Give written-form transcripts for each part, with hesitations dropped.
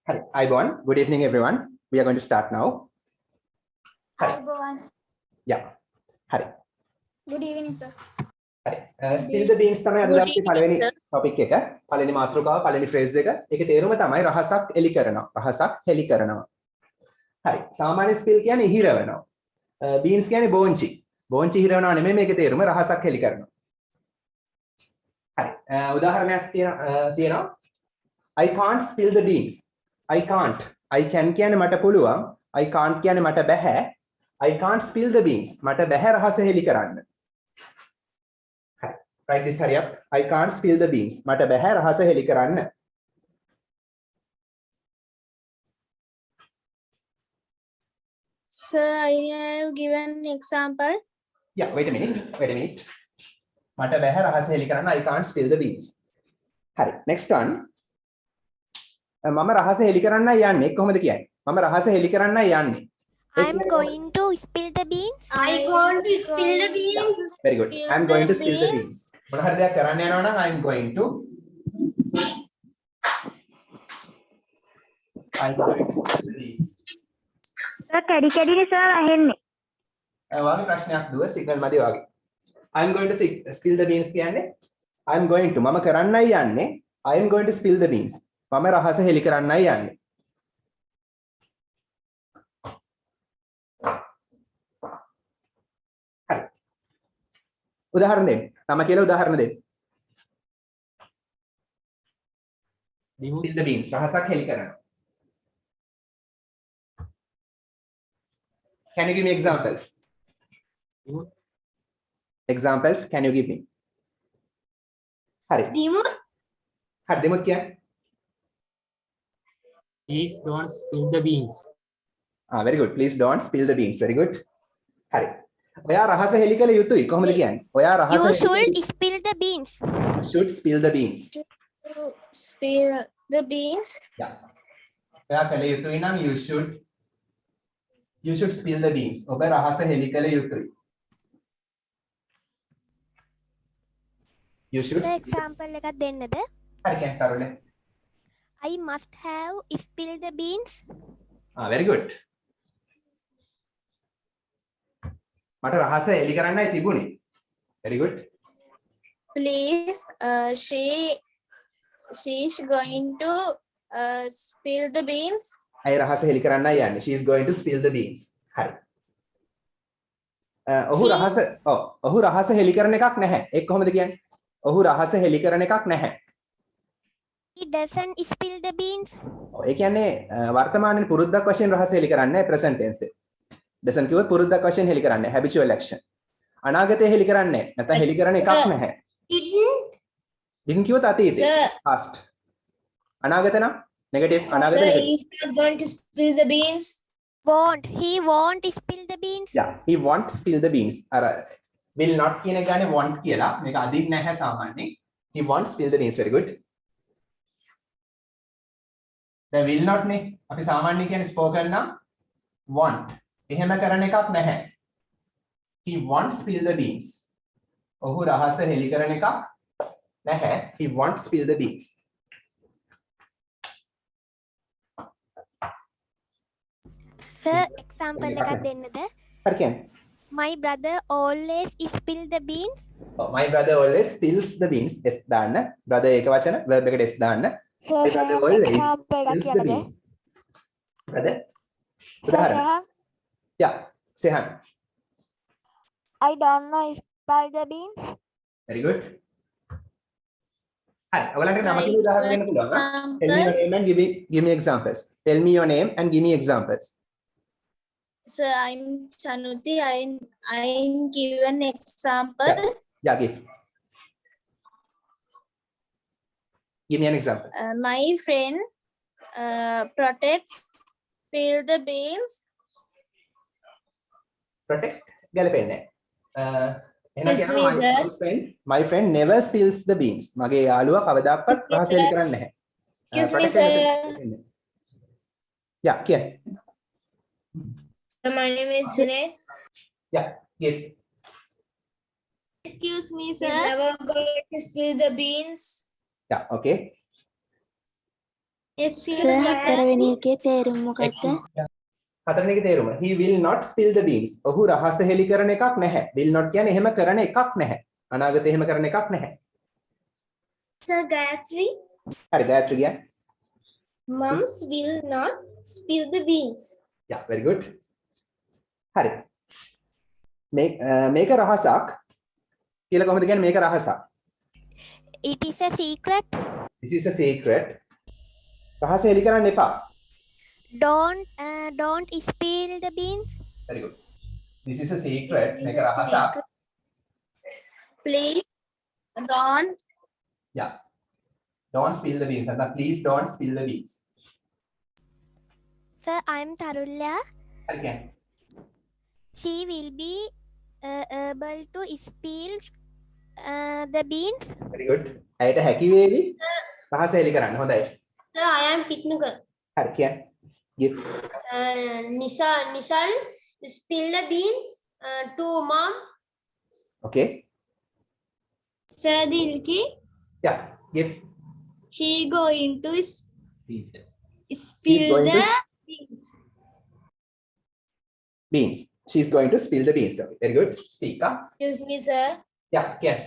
Hi, Ibon. Good evening, everyone. We are going to start now. Hi. Ibon. Yeah. Hi. Good evening, sir. Hi. Spill the beans තමයි අද Good අපි evening, පළවෙනි sir. topic එක. පළවෙනි මාතෘකාව, පළවෙනි phrase එක. ඒකේ තේරුම තමයි රහසක් එලි කරනවා. රහසක් හෙලි කරනවා. හරි. සාමාන්‍ය spill කියන්නේ ඉහිරවනවා. beans කියන්නේ බෝංචි. බෝංචි ඉහිරවනවා නෙමෙයි මේකේ තේරුම රහසක් හෙලි කරනවා. හරි. උදාහරණයක් තියෙනවා. I can't spill the beans. I can't. I can කියන්නේ මට පුළුවන්. I can't කියන්නේ මට බැහැ. I can't spill the beans. මට බැහැ රහස හෙලි කරන්න. හරි. Write this hurry up. I can't spill the beans. මට බැහැ රහස හෙලි කරන්න. Sir, I have given example. Yeah, wait a minute. Wait a minute. මට බැහැ රහස හෙලි කරන්න. I can't spill the beans. හරි. Next one. මම රහස හෙලි කරන්නයි යන්නේ. කොහොමද කියන්නේ? මම රහස හෙලි කරන්නයි යන්නේ. I'm going to spill the beans. I want to spill the beans. Very good. Spill I'm the going to spill the beans. beans. මොන හරි දෙයක් කරන්න යනවා නම් I'm going to spill the beans. Sir, කැඩි කැඩිනේ sir ඇහෙන්නේ. වාගේ ප්‍රශ්නයක් දුව සිග්නල් මැදි වාගේ. I'm going to spill the beans කියන්නේ I'm going to මම කරන්නයි යන්නේ. I am going to spill the beans. මම රහස හෙලි කරන්නයි යන්නේ. හරි. උදාහරණ දෙන්න. තම කියලා උදාහරණ දෙන්න. Spill the beans. රහසක් හෙලි කරනවා. Can you give me examples? Examples, can you give me? හරි. දිමුත් හරි දෙමුත් කියන්නේ. Please don't spill the beans. Very good. Please don't spill the beans. Very good. හරි. ඔයා රහස හෙලි කළ යුතුයි. කොහොමද කියන්නේ? ඔයා රහස You හෙලි කළ should spill the beans. should spill the beans. To spill the beans. Yeah. ඔයා කළ යුතුයි නම් you should spill the beans. ඔබ රහස හෙලි කළ යුතුයි. You should. The example එකක් දෙන්නද? හරි කියන්නේ කරුනේ. I must have spilled the beans. Very good. මට රහස එලි කරන්නයි තිබුණේ. Very good. Please, she's going to spill the beans. ඇයි රහස හෙලි කරන්නයි යන්නේ. She is going to spill the beans. හරි. ඔහු රහස හෙලි කරන එකක් නැහැ. ඒක කොහොමද කියන්නේ? ඔහු රහස හෙලි කරන එකක් නැහැ. He doesn't spill the beans. ඒ කියන්නේ වර්තමානයේ පුරුද්දක් වශයෙන් රහස හෙලි කරන්නේ present tense එක. doesn't කිව්වොත් පුරුද්දක් වශයෙන් හෙලි කරන්නේ habitual action. අනාගතයේ හෙලි කරන්නේ නැත්නම් හෙලි කරන එකක් නැහැ. didn't කිව්වොත් අතීතේ past. අනාගත නම් negative අනාගත negative. He's not going to spill the beans. He won't spill the beans. Yeah, he won't spill the beans. අර will not කියන එක ගානේ want කියලා. මේක අදින් නැහැ සාමාන්‍යයෙන්. He won't spill the beans. Very good. දැන් will not නේ. අපි සාමාන්‍යයෙන් කියන්නේ spoken නම් want. එහෙම කරන එකක් නැහැ. He won't spill the beans. ඔහු රහස හෙලි කරන එකක් නැහැ. He won't spill the beans. Sir, example එකක් දෙන්නද? හරි කියන්නේ. My brother always spill the beans. My brother always spills the beans. S දාන්න. brother ඒක වචන verb එකට S දාන්න. My brother always spills the beans. brother. උදාහරණ. Yeah, Sehan. I don't know spill the beans. Very good. හරි. ඔයාලට නම කියන උදාහරණ දෙන්න පුළුවන්. Tell me your name and give me examples. Tell me your name and give me examples. Sir, I'm Chanuti. I'm given example. Yeah, give. Give me an example. My friend protects spill the beans. Protect. ගැලපෙන්නේ නැහැ. එහෙනම් Excuse me, කියනවා sir. my friend never spills the beans. මගේ යාළුවා කවදාවත් රහස හෙලි කරන්නේ නැහැ. Excuse me, protect sir. ගැලපෙන්නේ. Yeah, කියන්න. My name is Sinead. Yeah, give. Excuse me, sir. He's never going to spill the beans. Yeah, okay. හතරවෙනි එකේ තේරුම මොකක්ද? හතරවෙනි එකේ තේරුම he will not spill the beans. ඔහු රහස හෙලි කරන එකක් නැහැ. will not කියන්නේ එහෙම කරන එකක් නැහැ. අනාගතේ එහෙම කරන එකක් නැහැ. Sir Gayatri, හරි ගායත්‍රි කියන්නේ. mums will not spill the beans. yeah very good. හරි. මේක රහසක් කියලා කොහොමද කියන්නේ මේක රහසක්? It is a secret. this is a secret. රහස හෙලි කරන්න එපා. Don't spill the beans. very good. this is a secret. This මේක is රහසක්. secret. Please don't yeah don't spill the beans. නැත්නම් please don't spill the beans. Sir, I'm Tarulya. හරි කියන්නේ. She will be able to spill the beans. very good. ඇයට හැකි වේවි රහස හෙලි කරන්න. හොඳයි. Sir, I am Kitnuka. හරි කියන්නේ. give Nishal spill the beans to mom. okay Sir Dilki, yeah give she going to teacher she's spill going the to beans. She's going to spill the beans. Okay, very good. Speak up. Excuse me, sir. Yeah, can.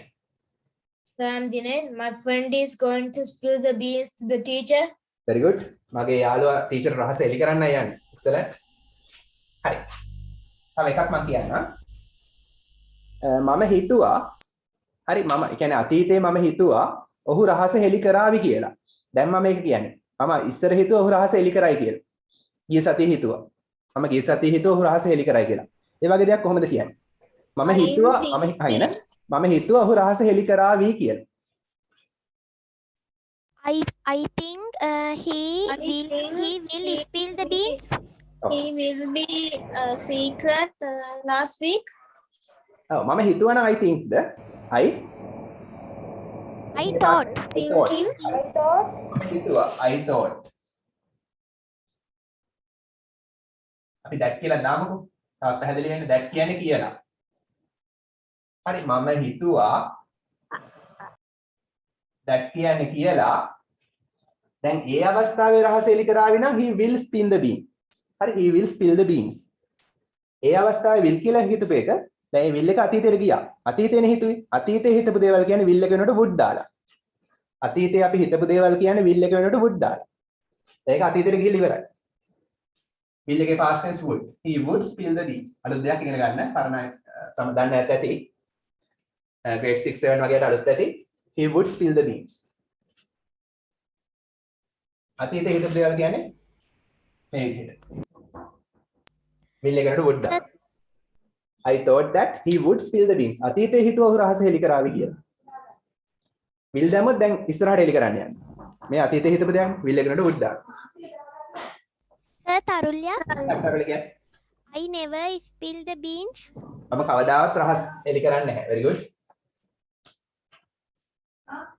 Sir, I'm Dinesh. My friend is going to spill the beans to the teacher. Very good. මගේ යාළුවා teacher රහස එලි කරන්න යන්නේ. Excellent. හරි. තව එකක් මම කියන්නම්. මම හිතුවා හරි මම කියන්නේ අතීතේ මම හිතුවා ඔහු රහස හෙලි කරાવી කියලා. දැන් මම මේක කියන්නේ. මම ඉස්සර හිතුවා ඔහු රහස එලි කරයි කියලා. ගිය සතියේ හිතුවා. මම ගිය සතියේ හිතුවා ඔහු රහස හෙලි කරයි කියලා. ඒ වගේ දෙයක් කොහොමද කියන්නේ? මම හිතුවා මම හිතුවා ඔහු රහස හෙලි කරાવી කියලා. I think he will spill the beans. He will be secret last week. ඔව් මම හිතුවා නම් I think the I thought. Thinking. මම හිතුවා I thought අපි that කියලා දාමුකෝ. තාත් පැහැදිලි වෙන්න that කියන්නේ කියලා. හරි මම හිතුවා that කියන්නේ කියලා. දැන් ඒ අවස්ථාවේ රහස එලි කරાવી නම් he will spill the beans. හරි he will spill the beans. ඒ අවස්ථාවේ will කියලා හිතපු එක දැන් මේ will එක අතීතයට ගියා. අතීතේනේ හිතුවේ. අතීතේ හිතපු දේවල් කියන්නේ will එක වෙනකොට would දාලා. අතීතේ අපි හිතපු දේවල් කියන්නේ will එක වෙනකොට would දාලා. ඒක අතීතයට ගිහිල්ලා ඉවරයි. will එකේ past tense would. He would spill the beans. අලුත් දෙයක් ඉගෙන ගන්න. පරණ දන්න නැත් ඇති. grade 6 7 වගේට අලුත් ඇති. He would spill the beans. අතීතේ හිතපු දේවල් කියන්නේ මේ විදිහට. will එක වෙනකොට would දාලා. I thought that he would spill the beans. අතීතේ හිතුවා ඔහු රහස හෙලි කරાવી කියලා. will දැම්මොත් දැන් ඉස්සරහට හෙලි කරන්න යන්නේ. මේ අතීතේ හිතපු දෙයක් will එක වෙනකොට would දාන්න. Sir Tarulya, අක්කරල කියන්නේ I never spill the beans. මම කවදාවත් රහස් හෙලි කරන්නේ නැහැ. very good.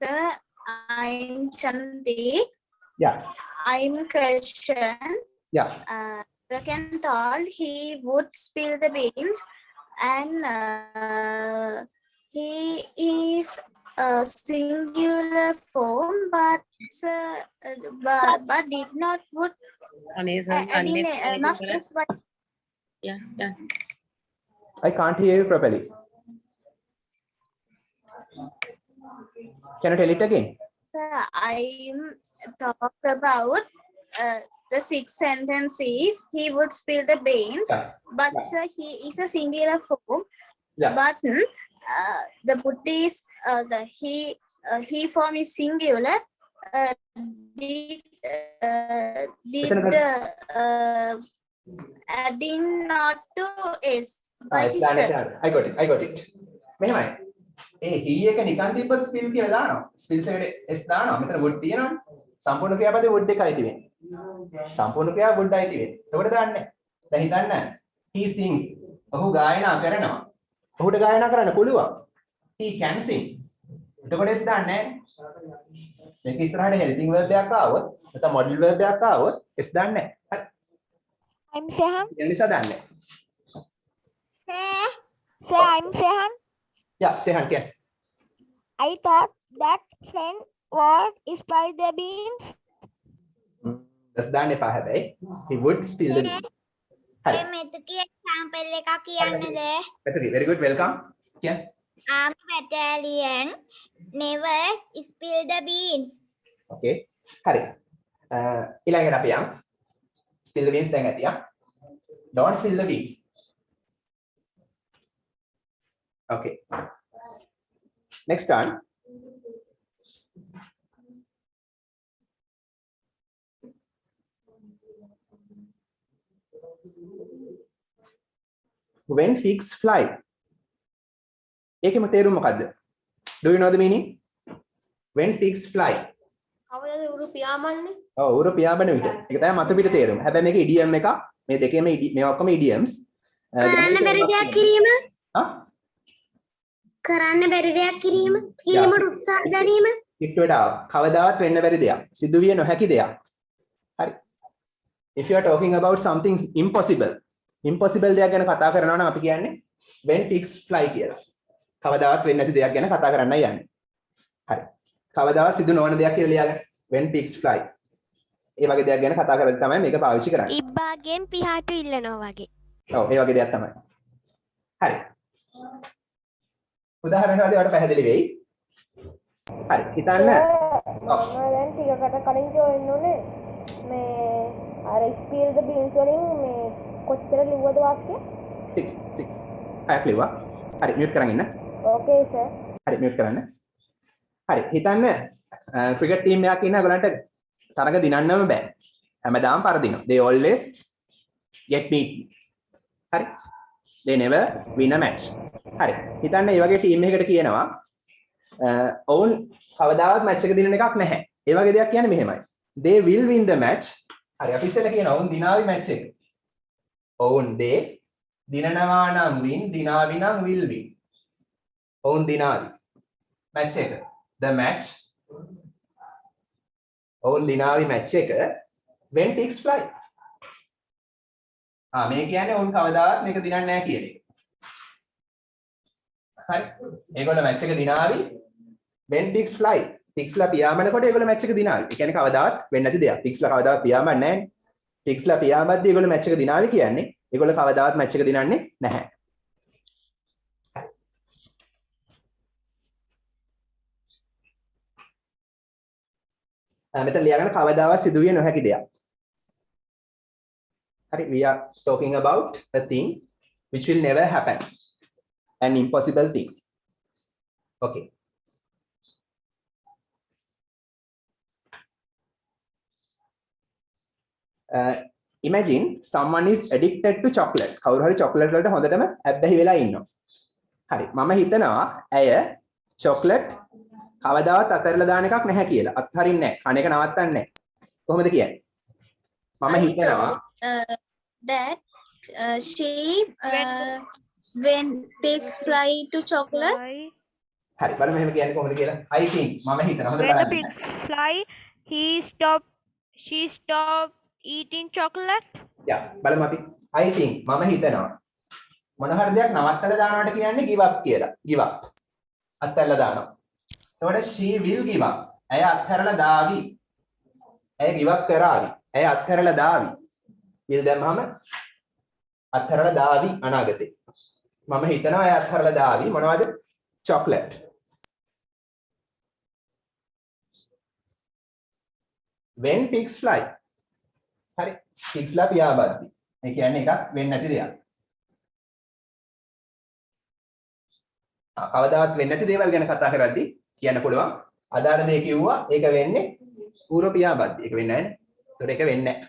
Sir, I'm Shanti. yeah I'm Krishan. yeah Second told he would spill the beans, and he is a singular form, but did not would not plus one. Yeah, done. I can't hear you properly. Can you tell it again? Sir, I'm talk about the 6 sentences. He would spill the beans, Yeah. but Yeah. sir, he is a singular form. Yeah. But the Buddha is the he form is singular. Did adding not to is. But it's done it. I got it. මෙහෙමයි. ඒ he එක නිකන් තිබ්බොත් spill කියලා දානවා. spill එකට s දානවා. මෙතන would තියෙනවනේ. සම්පූර්ණ ක්‍රියාපදේ would එකයි තියෙන්නේ. සම්පූර්ණ ක්‍රියාව would එකයි තියෙන්නේ. එතකොට දාන්නේ. දැන් හිතන්න. he sings. ඔහු ගායනා කරනවා. ඔහුට ගායනා කරන්න පුළුවන්. he can sing. එතකොට s දාන්නේ නැහැ. මේක ඉස්සරහට helping verb එකක් ආවොත් නැත්නම් modal verb එකක් ආවොත් s දාන්නේ නැහැ. හරි. I'm Sehan. ඒ නිසා දාන්නේ නැහැ. Sir, I'm Sehan. Yeah, Sehan can. I thought that friend would spill the beans. does දාන්න එපා හැබැයි. He would spill the beans. හරි. මෙතුකි example එකක් කියන්නද? මෙතනදී very good welcome. කියන්න. Army battalion never spill the beans. Okay. හරි. ඊළඟට අපි යමු. Spill the beans දැන් ඇතියා. Don't spill the beans. Okay. Next one. When pigs fly. ඒකෙම තේරුම මොකද්ද? Do you know the meaning? When pigs fly. කවදද උරු පියාඹන්නේ? ඔව් උරු පියාඹන විට. ඒක තමයි මත පිට තේරුම. හැබැයි මේක idiom එකක්. මේ දෙකේම මේ ඔක්කොම idioms. කරන්න බැරි දෙයක් කිරීම. හා? කරන්න බැරි දෙයක් කිරීම. කිරීමට උත්සාහ දැරීම. ඊට වඩා කවදාවත් වෙන්න බැරි දෙයක්. සිදුවිය නොහැකි දෙයක්. හරි. If you are talking about something impossible. Impossible දෙයක් ගැන කතා කරනවා නම් අපි කියන්නේ when pigs fly කියලා. කවදාවත් වෙන්නේ නැති දෙයක් ගැන කතා කරන්නයි යන්නේ. හරි. කවදාවත් සිදු නොවන දෙයක් කියලා ලියාගන්න. when pigs fly. ඒ වගේ දෙයක් ගැන කතා කරද්දී තමයි මේක පාවිච්චි කරන්නේ. ඉබ්බාගෙන් පිහාටු ඉල්ලනවා වගේ. ඔව් ඒ වගේ දෙයක් තමයි. හරි. උදාහරණයක් වලට පැහැදිලි වෙයි. හරි. හිතන්න. ඔව්. මම දැන් ටිකකට කලින් join උනේ මේ අර spill the beans වලින් මේ කොච්චර ලිව්වද වාක්‍ය? 6 හයක් ලිව්වා. හරි මියුට් කරන් ඉන්න. Okay sir. හරි මියුට් කරන්න. හරි හිතන්න ක්‍රිකට් ටීම් එකක් ඉන්න ඒගොල්ලන්ට තරග දිනන්නම බෑ. හැමදාම පරදිනවා. They always get beaten. හරි. They never win a match. හරි. හිතන්න මේ වගේ ටීම් එකකට කියනවා ඔවුන් කවදාවත් මැච් එක දිනන එකක් නැහැ. ඒ වගේ දෙයක් කියන්නේ මෙහෙමයි. They will win the match. හරි අපි ඉස්සෙල්ලා කියනවා ඔවුන් දිනාවි මැච් එක. ඔවුන් they දිනනවා නම් win දිනාවි නම් will win. ඔවුන් දිනාවි match එක. The match ඔවුන් දිනාවි match එක when pigs fly. මේ කියන්නේ ඔවුන් කවදාවත් මේක දිනන්නේ නැහැ කියන එක. හරි. ඒගොල්ලෝ match එක දිනාවි when pigs fly. pigsලා පියාඹනකොට ඒගොල්ලෝ match එක දිනාවි. ඒ කියන්නේ කවදාවත් වෙන්නේ නැති දෙයක්. pigsලා කවදාවත් පියාඹන්නේ නැහැ. pigsලා පියාඹද්දී ඒගොල්ලෝ match එක දිනාවි කියන්නේ ඒගොල්ලෝ කවදාවත් match එක දිනන්නේ නැහැ. මෙතන ලියාගන්න කවදාවත් සිදුවිය නොහැකි දෙයක්. හරි we are talking about a thing which will never happen. An impossible thing. Okay. Imagine someone is addicted to chocolate. කවුරු හරි chocolate වලට හොඳටම ඇබ්බැහි වෙලා ඉන්නවා. හරි මම හිතනවා ඇය chocolate කවදාවත් අතහැරලා දාන එකක් නැහැ කියලා. අත්හරින්නේ නැහැ. කණ එක නවත්තන්නේ නැහැ. කොහොමද කියන්නේ? මම හිතනවා that she when pigs fly to chocolate. හරි බලමු මෙහෙම කියන්නේ කොහොමද කියලා. I think මම හිතනවා හොඳ When the බලන්න. pigs fly, she stopped eating chocolate. යා බලමු අපි. I think මම හිතනවා මොන හරි දෙයක් නවත්තලා දානවට කියන්නේ give up කියලා. give up. අත්හැරලා දානවා. එතකොට she will give up. ඇය අත්හැරලා දාවි. ඇය give up කරાવી. ඇය අත්හැරලා දාවි. will දැම්මම අත්හැරලා දාවි අනාගතේ. මම හිතනවා ඇය අත්හැරලා දාවි මොනවද? chocolate. when pigs fly. හරි. pigsලා පියාඹද්දි. ඒ කියන්නේ එකක් වෙන්නේ නැති දෙයක්. කවදාවත් වෙන්නේ නැති දේවල් ගැන කතා කරද්දී කියන්න පුළුවන් අදාළ දේ කිව්වා ඒක වෙන්නේ ඌර පියාඹද්දි. ඒක වෙන්නේ නැහැ නේ. ඒකට ඒක වෙන්නේ නැහැ.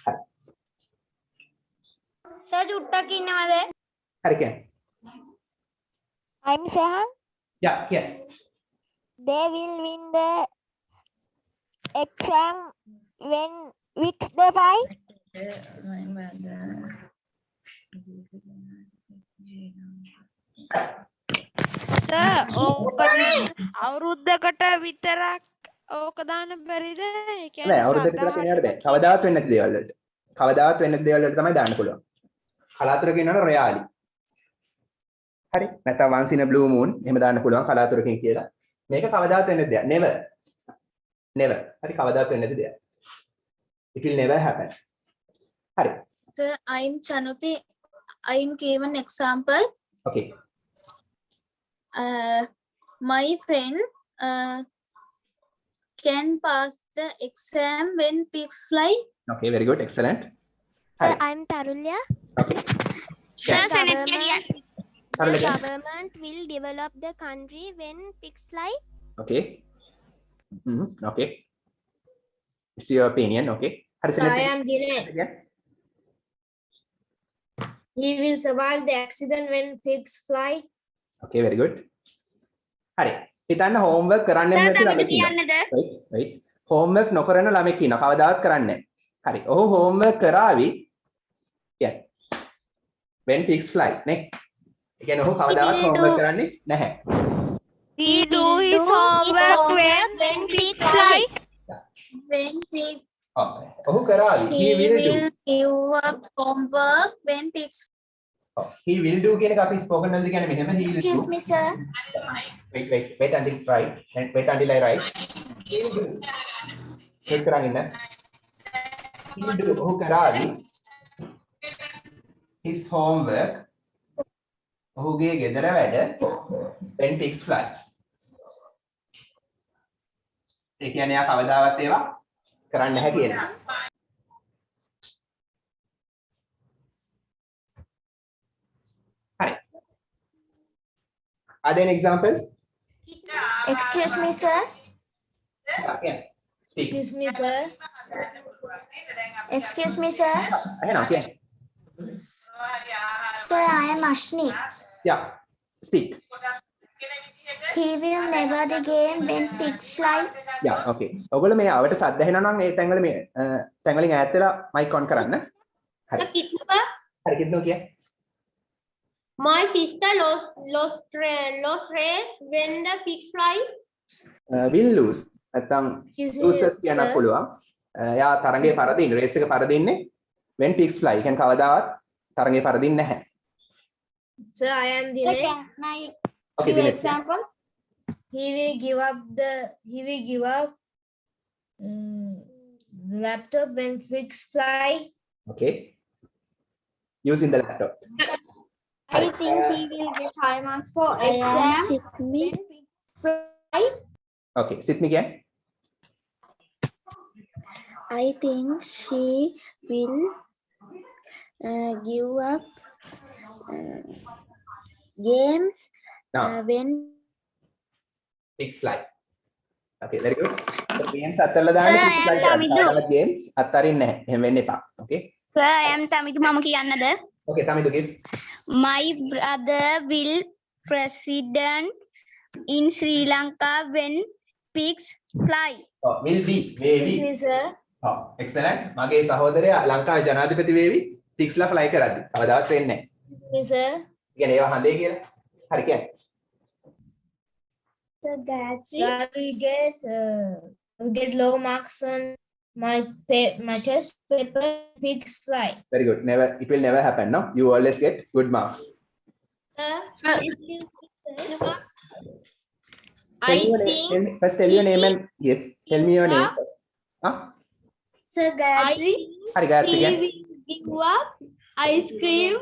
හරි. සර් චුට්ටක් ඉන්නවද? හරි කියන්න. I'm Sehan. යා කියන්න. They will win the exam when with the fight. Sir, අවුරුද්දකට විතරක් ඕක දාන්න බැරිද? ඒ නෑ අවුරුද්දකට විතර කියනවට බෑ. කවදාවත් වෙන්නේ නැති දේවල් වලට. කවදාවත් වෙන්නේ නැති දේවල් වලට තමයි දාන්න පුළුවන්. කලාතුරකින් කියනවනේ රෙයාලි. හරි. නැත්නම් once in a blue moon එහෙම දාන්න පුළුවන් කලාතුරකින් කියලා. මේක කවදාවත් වෙන්නේ නැති දෙයක්. never. never. හරි කවදාවත් වෙන්නේ නැති දෙයක්. It will never happen. Hari. Sir, I'm Chanuti. I'm given example. Okay. My friend can pass the exam when pigs fly. Okay, very good. Excellent. Sir, Hari. I'm Tarulya. Okay. Sir The සෙනෙත් government, කියන්න. the Tarulya. government will develop the country when pigs fly. Okay. Okay. It's your opinion. Okay. Hari, I Senet. am Dinesh. Again. He will survive the accident when pigs fly. Okay, very good. හරි. හිතන්න homework කරන්නේ sir නැති තමිදු ළමෙක් ඉන්නවා. කියන්නද? Wait. Homework නොකරන ළමෙක් ඉන්නවා. කවදාවත් කරන්නේ නැහැ. හරි. ඔහු homework කරાવી. Yeah. When pigs fly. නේ. ඒ කියන්නේ ඔහු කවදාවත් will homework do- කරන්නේ නැහැ. He do his homework when pigs fly. When pig ඔහු කරાવી. He will do. give up homework when pigs. He will do කියන එක අපි spoken වලදී කියන්නේ මෙහෙම he will do. Excuse me, sir. Wait until right. Wait until I write. He will do. Wait කරන් ඉන්න. He will do. ඔහු කරાવી. His homework. ඔහුගේ ගෙදර වැඩ when pigs fly. ඒ කියන්නේ යා කවදාවත් ඒවා කරන්නේ නැහැ කියන එක. හරි. Are there any examples? Excuse me, sir. Okay. Speak. Excuse me, sir. Excuse me, sir. එහෙනම් කියන්නේ. Sir, I am Ashni. Yeah. Speak. He will never the game when pigs fly. Yeah, okay. ඔයගොල්ලෝ මේ අවට සද්ද ඇහෙනවා නම් ඒ තැන්වල මේ තැන්වලින් ඈත් වෙලා මයික් ඔන් කරන්න. හරි. කිත්තුක හරි කිව්වෝ කිය. My sister lost race when the pigs fly. Will lose. නැත්තම් Excuse me, loses කියන්න sir. පුළුවන්. එයා තරඟේ පරදින්න රේස් එක පරදින්නේ when pigs fly. කියන්නේ කවදාවත් තරඟේ පරදින්නේ නැහැ. Sir, I am Dinesh. Okay, Give Dinesh. example. He will give up the laptop when pigs fly. Okay. Using the laptop. I think he will get high marks for exam. When pigs fly. Okay, sit me again. I think she will give up games Now, when pigs fly. Okay, very good. So games අත්හැරලා දාන්න Sir, pigs fly I am කරන්න. Tamidu. කාටවත් games අත්හරින්නේ නැහැ. එහෙම වෙන්න එපා. Okay. Sir, I am තමිදු මම කියන්නද? Okay, Tamidu give. My brother will president in Sri Lanka when pigs fly. Oh, will be. Excuse Maybe. me, sir. Oh, excellent. මගේ සහෝදරයා ලංකාවේ ජනාධිපති වේවි. පික්ස්ලා fly කරද්දි. කවදාවත් වෙන්නේ නැහැ. Excuse me, sir. කියන්නේ ඒවා හඳේ කියලා. හරි කියන්නේ. the Gayatri. So I will get low marks on my test paper. Pigs fly. Very good. Never. It will never happen. No. You always get good marks. Sir, I think First tell your name and give. Tell me your name first. Huh? Sir Gayatri. Hari Gayatri again. give up ice cream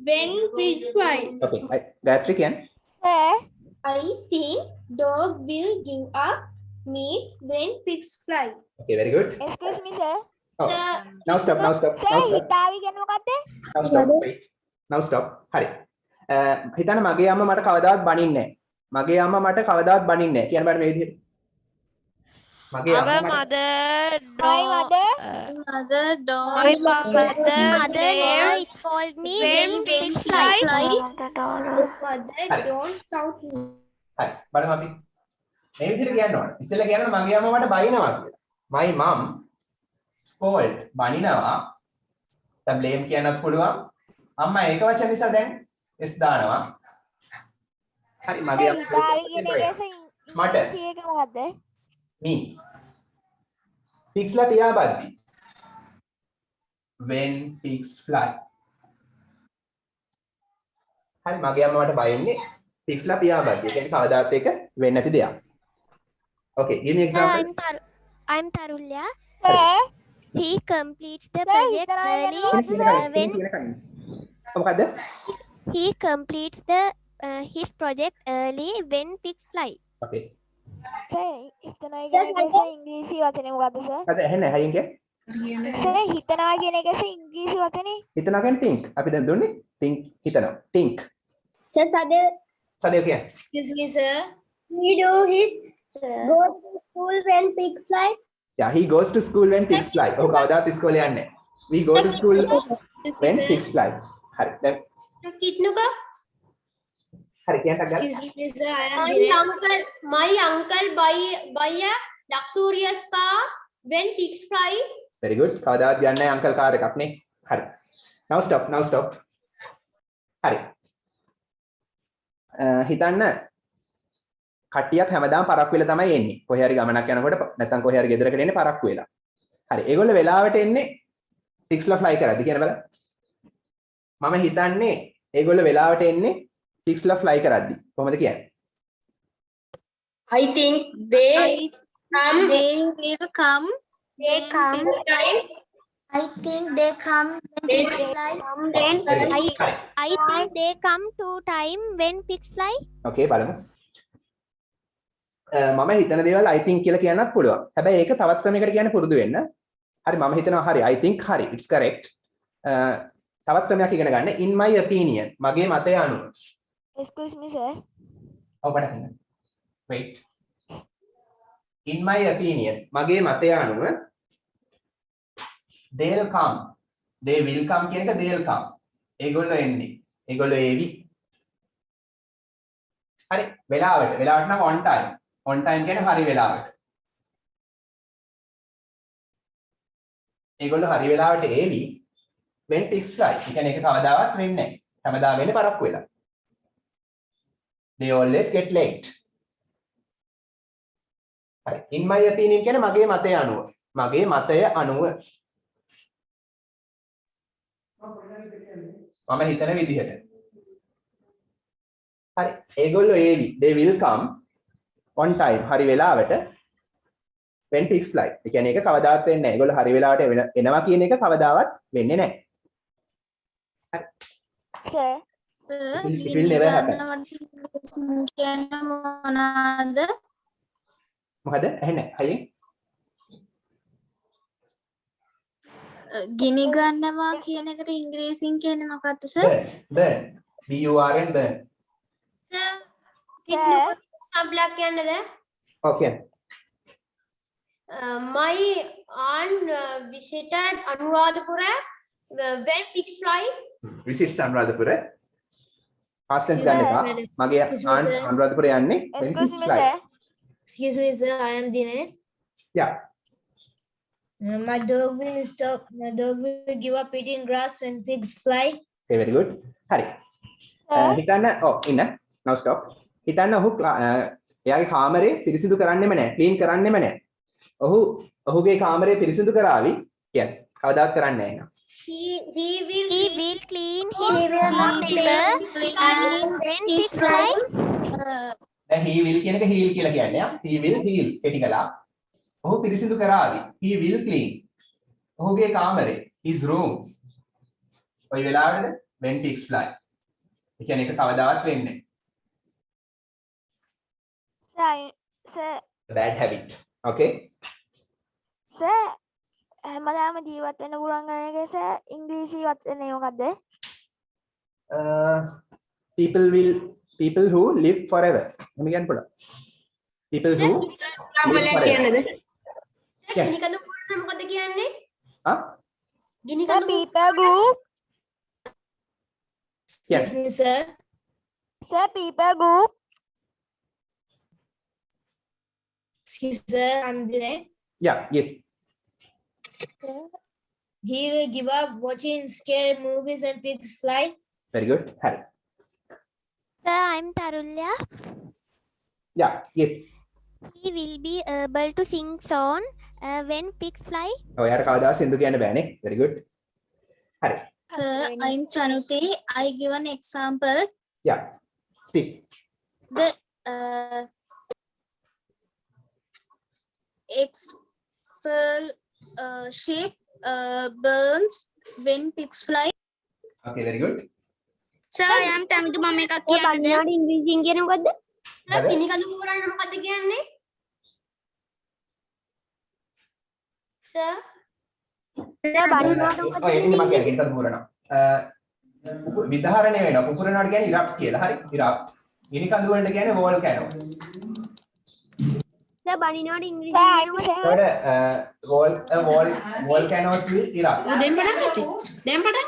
when pigs fly. Okay. Gayatri again. Sir, I think dog will give up meat when pigs fly. Okay. Very good. excuse me, sir. Oh. Now stop. Now stop. Sir, Now stop. හිතාවි ගැන මොකක්ද? Now stop. Wait. Now stop. හරි. හිතන්න මගේ අම්මා මට කවදාවත් බනින්නේ නැහැ. මගේ අම්මා මට කවදාවත් බනින්නේ නැහැ. කියන්න බෑ මේ විදිහට. මගේ Our අම්මා මට mother My mother, Mother don't. my mother mother never scold me when when pigs pigs fly. fly. Mother Hari. don't shout me. හරි. බලමු අපි. මේ විදිහට කියන්න ඕනේ. ඉස්සෙල්ලා කියනවා මගේ අම්මා මට බනිනවා කියලා. My mom scold බනිනවා. දැන් blame කියන්නත් පුළුවන්. අම්මා ඒක වචන නිසා දැන් S දානවා. හරි මගේ අම්මා හිතාවි කියන එක මට. ඉංග්‍රීසි එක මොකද්ද? me pigsලා පියාඹද්දි when pigs fly හරි මගේ අම්මා මට බයින්නේ pigsලා පියාඹද්දි ඒ කියන්නේ කවදාත් එක වෙන්නේ නැති දෙයක් okay give me Sir, example I'm Tarulya. Sir. He completes the Sir, project හිතනවා early කියන්නේ මොකක්ද, when මොකද්ද? he completes the his project early when pigs fly. Okay. Sir හිතනවා Sir, කියන එක සර් ඉංග්‍රීසි වචනේ මොකද්ද සර්? අද ඇහෙන්නේ හයියෙන් කිය. සර් හිතනවා කියන එක සර් ඉංග්‍රීසි වචනේ. හිතනවා කියන්නේ think. අපි දැන් දුන්නේ think හිතනවා. think. Sir, Sadhu, සදේ කියන්නේ. Excuse me, sir. he do his go to school when pigs fly. Yeah, he goes to school when pigs fly. ඔහු කවදාවත් ඉස්කෝලේ යන්නේ නැහැ. We go to school when pigs fly. හරි. දැන් Kitnuka, හරි කියන්නත් ගන්න. Excuse me, sir. I am Dinesh. my uncle buy a luxurious car when pigs fly. very good. කවදාවත් යන්නේ නැහැ අංකල් කාර් එකක් නේ. හරි. now stop. හරි. හිතන්න කට්ටියක් හැමදාම පරක්කු වෙලා තමයි එන්නේ. කොහේ හරි ගමනක් යනකොට නැත්නම් කොහේ හරි ගෙදරකට එන්නේ පරක්කු වෙලා. හරි. ඒගොල්ලෝ වෙලාවට එන්නේ පික්ස්ලා ෆ්ලයි කරද්දි කියන බලන්න. මම හිතන්නේ ඒගොල්ලෝ වෙලාවට එන්නේ පික්ස්ලා ෆ්ලයි කරද්දි. කොහොමද කියන්නේ? I think they come. They will come They come this time. I think they come when pigs fly. I think they come to time when pigs fly. okay බලමු. මම හිතන දේවල් I think කියලා කියන්නත් පුළුවන්. හැබැයි ඒක තවත් ක්‍රමයකට කියන්න පුරුදු වෙන්න. හරි මම හිතනවා හරි I think හරි it's correct. තවත් ක්‍රමයක් ඉගෙන ගන්න in my opinion මගේ මතය අනුව. Excuse me sir. ඔව් බලන්න. wait. in my opinion මගේ මතය අනුව they'll come. they will come කියන එක they'll come. ඒගොල්ලෝ එන්නේ. ඒගොල්ලෝ ඒවි. හරි වෙලාවට නම් on time. on time කියන්නේ හරි වෙලාවට. ඒගොල්ලෝ හරි වෙලාවට ඒවි when pigs fly. ඒ කියන්නේ ඒක කවදාවත් වෙන්නේ නැහැ. හැමදාම වෙන්නේ පරක්කු වෙලා. they always get late. හරි in my opinion කියන්නේ මගේ මතය අනුව. මගේ මතය අනුව. මම හිතන විදිහට. හරි ඒගොල්ලෝ ඒවි they will come on time හරි වෙලාවට when pigs fly. ඒ කියන්නේ ඒක කවදාවත් වෙන්නේ නැහැ. ඒගොල්ලෝ හරි වෙලාවට එනවා කියන එක කවදාවත් වෙන්නේ නැහැ. Sir. It will never happen. කියන්නේ මොනවාද? මොකද ඇහෙන්නේ හයියෙන්? ගිනි ගන්නවා කියන එකට ඉංග්‍රීසියෙන් කියන්නේ මොකක්ද sir? burn burn. Sir, Kitnuka black candle. okay My aunt visited Anuradhapura when pigs fly. visit Anuradhapura past tense ගන්න එපා. මගේ aunt අනුරාධපුර යන්නේ when Excuse pigs me fly. sir. Excuse me, sir. I am Dinesh. yeah My dog will stop. My dog will give up eating grass when pigs fly. okay very good. හරි හිතන්න ඉන්න now stop. හිතන්න ඔහු එයාගේ කාමරේ පිරිසිදු කරන්නෙම නැහැ. Clean කරන්නෙම නැහැ. ඔහුගේ කාමරේ පිරිසිදු කරાવી කියන්නේ කවදාවත් කරන්නේ නැහැ නේද? He He will will clean his paper when pigs fly. දැන් he will කියන එක heal කියලා කියන්නේ he will heal කෙටි කළා. ඔහු පිරිසිදු කරાવી. he will clean. ඔහුගේ කාමරේ his room. ඔය වෙලාවේද when pigs fly. ඒ කියන්නේ ඒක කවදාවත් වෙන්නේ නැහැ. Sir. bad habit. okay Sir. හැමදාම ජීවත් වෙන්න පුළුවන් කරන එක සර් ඉංග්‍රීසි වචනේ මොකද්ද? people who live forever. එහෙම කියන්න පුළුවන්. people who live forever. ගිනි කඳු මුල්ල මොකද කියන්නේ? ආ ගිනි Sir, කඳු people group. Excuse me, sir. Sir, people group. Excuse me, sir. I'm Dinesh. yeah He will give up watching scary movies and pigs fly. very good. හරි Sir, I'm Tarulya. yeah He will be able to sing song when pigs fly. ඔයාලට කවදාවත් සින්දු කියන්න බෑනේ. very good. හරි Sir, I'm Chanuti. I give an example. yeah speak. The ship burns when pigs fly. Okay, very good. Sir යම් තැනක මම එකක් ඔය කියන්නද? බනිනාට ඉංග්‍රීසියෙන් කියන්නේ මොකද්ද? සර් කිනිකඳු පුරන්න මොකද්ද කියන්නේ? සර් සර් බනිනාට මොකද්ද ඔය එන්න මම කියන්නේ ඉතින් පුරනවා. විධාරණය වෙනවා. පුපුරනවාට කියන්නේ ඉරප් කියලා. හරි. ඉරප්. ගිනි කඳු වලට කියන්නේ volcanoes. සර් බනිනාට ඉංග්‍රීසියෙන් කියන්නේ මොකද්ද? volcanoes will erupt. දැන් පටන් ගත්තේ. දැන් පටන්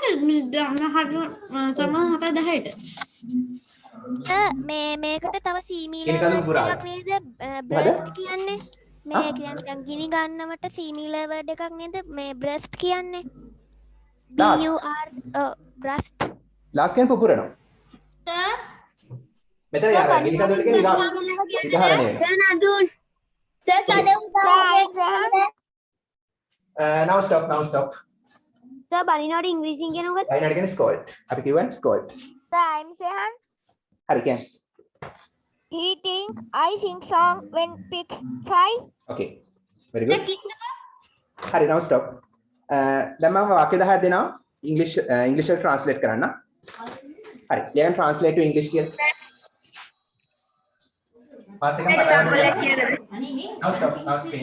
සමහර 7:10ට. මේකට තව සීමීල ගිනි කඳු පුරාලා. එකක් නේද බ්‍රස්ට් කියන්නේ මේ කියන්නේ දැන් ගිනි ගන්නවට සීමීල වර්ඩ් එකක් නේද මේ බ්‍රස්ට් කියන්නේ Last. බ්‍රස්ට් last කියන්නේ පුපුරනවා. සර් මෙතන යාර ගිනි කඳු වලට කියන්නේ ඉරප්. විධාරණය වෙනවා. Nadun sir now stop. Sir බනිනාට ඉංග්‍රීසියෙන් කියන්නේ මොකද්ද? අයිනට කියන්නේ scold. අපි කියවන්නේ scold. Time Sehan. හරි කියන්නේ. I sing song when pigs fly. Okay. very sir good. කින්නක හරි now stop. දැන් මම වාක්‍ය 10ක් දෙනවා ඉංග්‍රීසි එකට ට්‍රාන්ස්ලේට් කරන්න. හරි. ලියන්න ට්‍රාන්ස්ලේට් ටු ඉංග්‍රීසි කියලා. පාත් එකක් එක්සැම්පල් එක කියන්නද? now stop. Okay.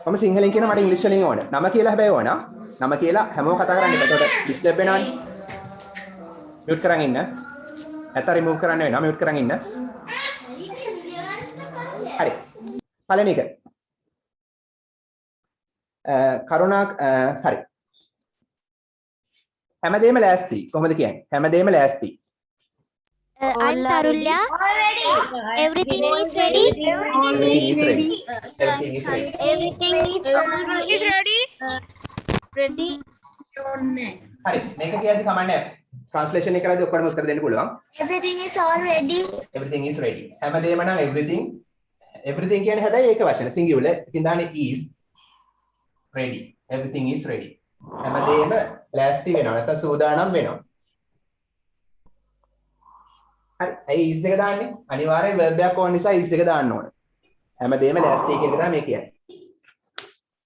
මම සිංහලෙන් කියන මට ඉංග්‍රීසි වලින් ඕන. නම කියලා හැබැයි ඕන. නම කියලා හැමෝම කතා කරන්නේ. එතකොට ඩිස්ටර්බ් වෙනවනේ. මියුට් කරන් ඉන්න. නැත්නම් රිමූව් කරන්න වෙනවා. මියුට් කරන් ඉන්න. හරි. පළවෙනි එක. කරුණා හරි. හැමදේම ලෑස්ති. කොහොමද කියන්නේ? හැමදේම ලෑස්ති. I'm Tarulya. Everything is ready. Everything is ready. Everything is Is ready? Ready. හරි. මේක කියද්දි කමන්නේ ට්‍රාන්ස්ලේෂන් එක කරද්දී ඔක්කොම උත්තර දෙන්න පුළුවන්. everything is already Everything is ready. හැමදේම නම් everything කියන්නේ හැබැයි ඒක වචන singular. ඉතින් දාන්නේ is ready. Everything is ready. හැමදේම ලෑස්ති වෙනවා. නැත්නම් සූදානම් වෙනවා. හරි. ඇයි is එක දාන්නේ? අනිවාර්යෙන් verb එකක් ඕන නිසා is එක දාන්න ඕන. හැමදේම ලෑස්ති කියන එක තමයි මේ කියන්නේ.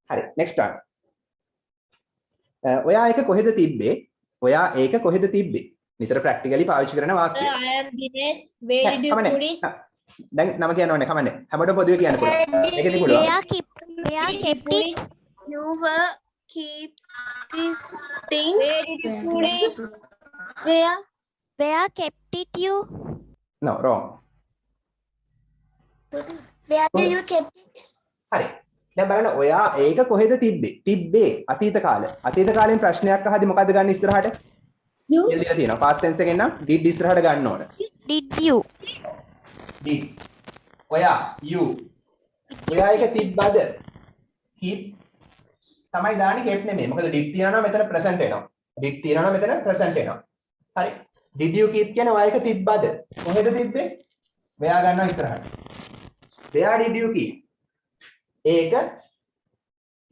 හරි. next one. ඔයා ඒක කොහෙද තිබ්බේ? ඔයා ඒක කොහෙද තිබ්බේ? නිතර ප්‍රැක්ටිකලි පාවිච්චි කරන වාක්‍ය. I am Dinesh. Where did you put it? දැන් නම කියන්න ඕනේ කමන්නේ. හැමෝටම පොදුවේ කියන්න පුළුවන්. ඒකදී පුළුවන්. Where kept it? You were keep this thing. Where did you put it? Where kept it you? No, wrong. where do you kept it හරි. දැන් බලන්න ඔයා ඒක කොහෙද තිබ්බේ? තිබ්බේ අතීත කාලේ. අතීත කාලෙන් ප්‍රශ්නයක් අහද්දි මොකද්ද ගන්න ඉස්සරහට? You. කියලා තියෙනවා. past tense එකෙන් නම් did ඉස්සරහට ගන්න ඕන. Did you? did. ඔයා you. ඔයා ඒක තිබ්බද? keep තමයි දාන්නේ kept නෙමෙයි. මොකද did තියනවා නම් මෙතන present වෙනවා. did තියනවා නම් මෙතන present වෙනවා. හරි. did you keep කියන්නේ ඔයා ඒක තිබ්බද? කොහෙද තිබ්බේ? ඔයා ගන්නවා ඉස්සරහට. where did you keep? ඒක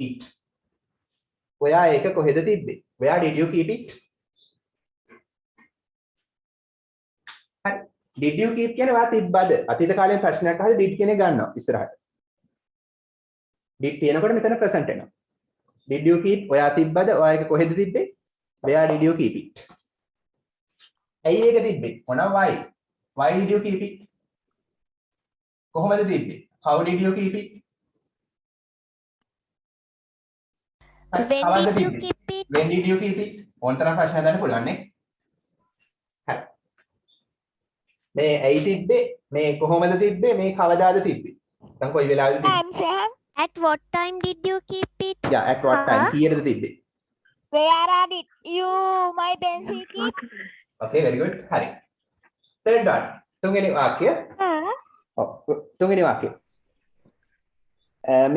it. ඔයා ඒක කොහෙද තිබ්බේ? where did you keep it? හරි. did you keep කියන්නේ ඔයා තිබ්බද? අතීත කාලේ ප්‍රශ්නයක් අහලා did කියන එක ගන්නවා ඉස්සරහට. did තියෙනකොට මෙතන present වෙනවා. did you keep ඔයා තිබ්බද? ඔයා ඒක කොහෙද තිබ්බේ? where did you keep it? ඇයි ඒක තිබ්බේ? මොනවා why? why did you keep it? කොහොමද තිබ්බේ? how did you keep it? When did you keep it? When did you keep it? ඕනතරම් ප්‍රශ්න හදන්න පුළුවන් නේ. හරි. මේ ඇයි තිබ්බේ? මේ කොහොමද තිබ්බේ? මේ කවදාද තිබ්බේ? දැන් කොයි වෙලාවෙද තිබ්බේ? Time Sehan. At what time did you keep it? Yeah, at what time? කීයටද තිබ්බේ? Where are it? You my pencil keep. Okay, very good. හරි. Third one. තුන්වෙනි වාක්‍ය. ඔව්. තුන්වෙනි වාක්‍ය.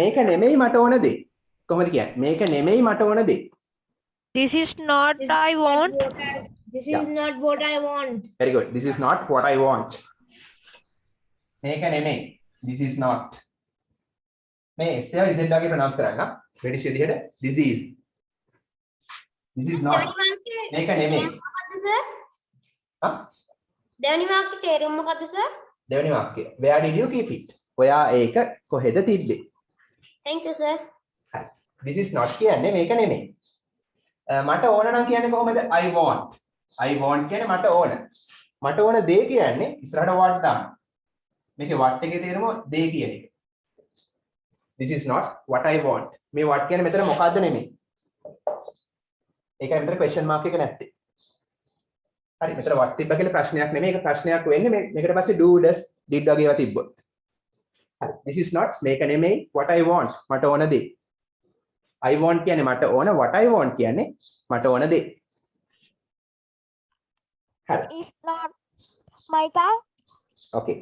මේක නෙමෙයි මට ඕන දේ. කොහොමද කියන්නේ? මේක නෙමෙයි මට ඕන දේ. This is not I want. This is not what I want. Very good. This is not what I want. මේක නෙමෙයි. This is not. මේ S එක Z වගේ ප්‍රොනවුන්ස් කරන්න. බ්‍රිටිෂ් විදිහට this is. This is not. මේක නෙමෙයි. මොකද්ද සර්? හා? දෙවනි වාක්‍යයේ තේරුම මොකද්ද සර්? දෙවෙනි වාක්‍යය. Where did you keep it? ඔයා ඒක කොහෙද තිබ්බේ? Thank you, sir. හරි. This is not කියන්නේ මේක නෙමෙයි. මට ඕන නම් කියන්නේ කොහොමද? I want. I want කියන්නේ මට ඕන. මට ඕන දේ කියන්නේ ඉස්සරහට what දාන්න. මේකේ what එකේ තේරුම දේ කියන එක. This is not what I want. මේ what කියන්නේ මෙතන මොකද්ද නෙමෙයි. ඒකයි මෙතන question mark එක නැත්තේ. හරි මෙතන what තිබ්බ කියලා ප්‍රශ්නයක් නෙමෙයි. ඒක ප්‍රශ්නයක් වෙන්නේ මේකට පස්සේ do does did වගේ ඒවා තිබ්බොත්. හරි this is not මේක නෙමෙයි what I want. මට ඕන දේ. I want කියන්නේ මට ඕන, what I want කියන්නේ මට ඕන දේ. හරි. Is not my car. Okay.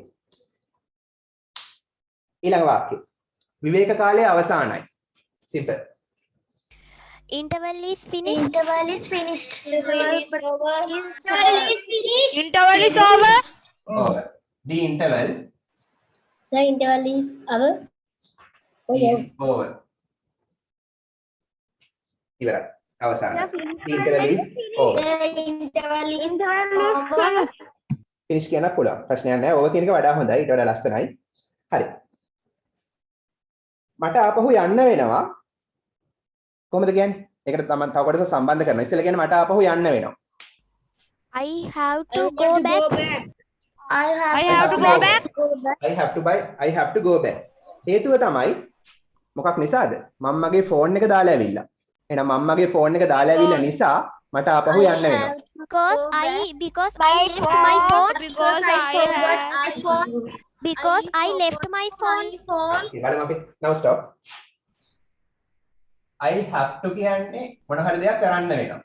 ඊළඟ වාක්‍යය. විවේක කාලය අවසానයි. Simple. Interval is finished. Interval is finished. Interval is finished. Interval is over. Over. The interval The interval is over. is over. ඉවරයි. අවසానයි. The interval is over. The interval is over. finish කියන්න පුළුවන්. ප්‍රශ්නයක් නැහැ. over කියන එක වඩා හොඳයි. ඊට වඩා ලස්සනයි. හරි. මට ආපහු යන්න වෙනවා. කොහොමද කියන්නේ? ඒකට තමයි තව කොටස සම්බන්ධ කරනවා. ඉස්සෙල්ලා කියන්නේ මට ආපහු යන්න වෙනවා. I have to go back. I have to go back. I have to go back. හේතුව තමයි මොකක් නිසාද? මම මගේ ෆෝන් එක දාලා ඇවිල්ලා. එහෙනම් මම මගේ ෆෝන් එක දාලා ඇවිල්ලා නිසා මට ආපහු යන්න වෙනවා. Because I left my phone. Because I forgot my phone. Because I left my phone. Okay, බලමු අපි. Now stop. I have to කියන්නේ මොන හරි දෙයක් කරන්න වෙනවා.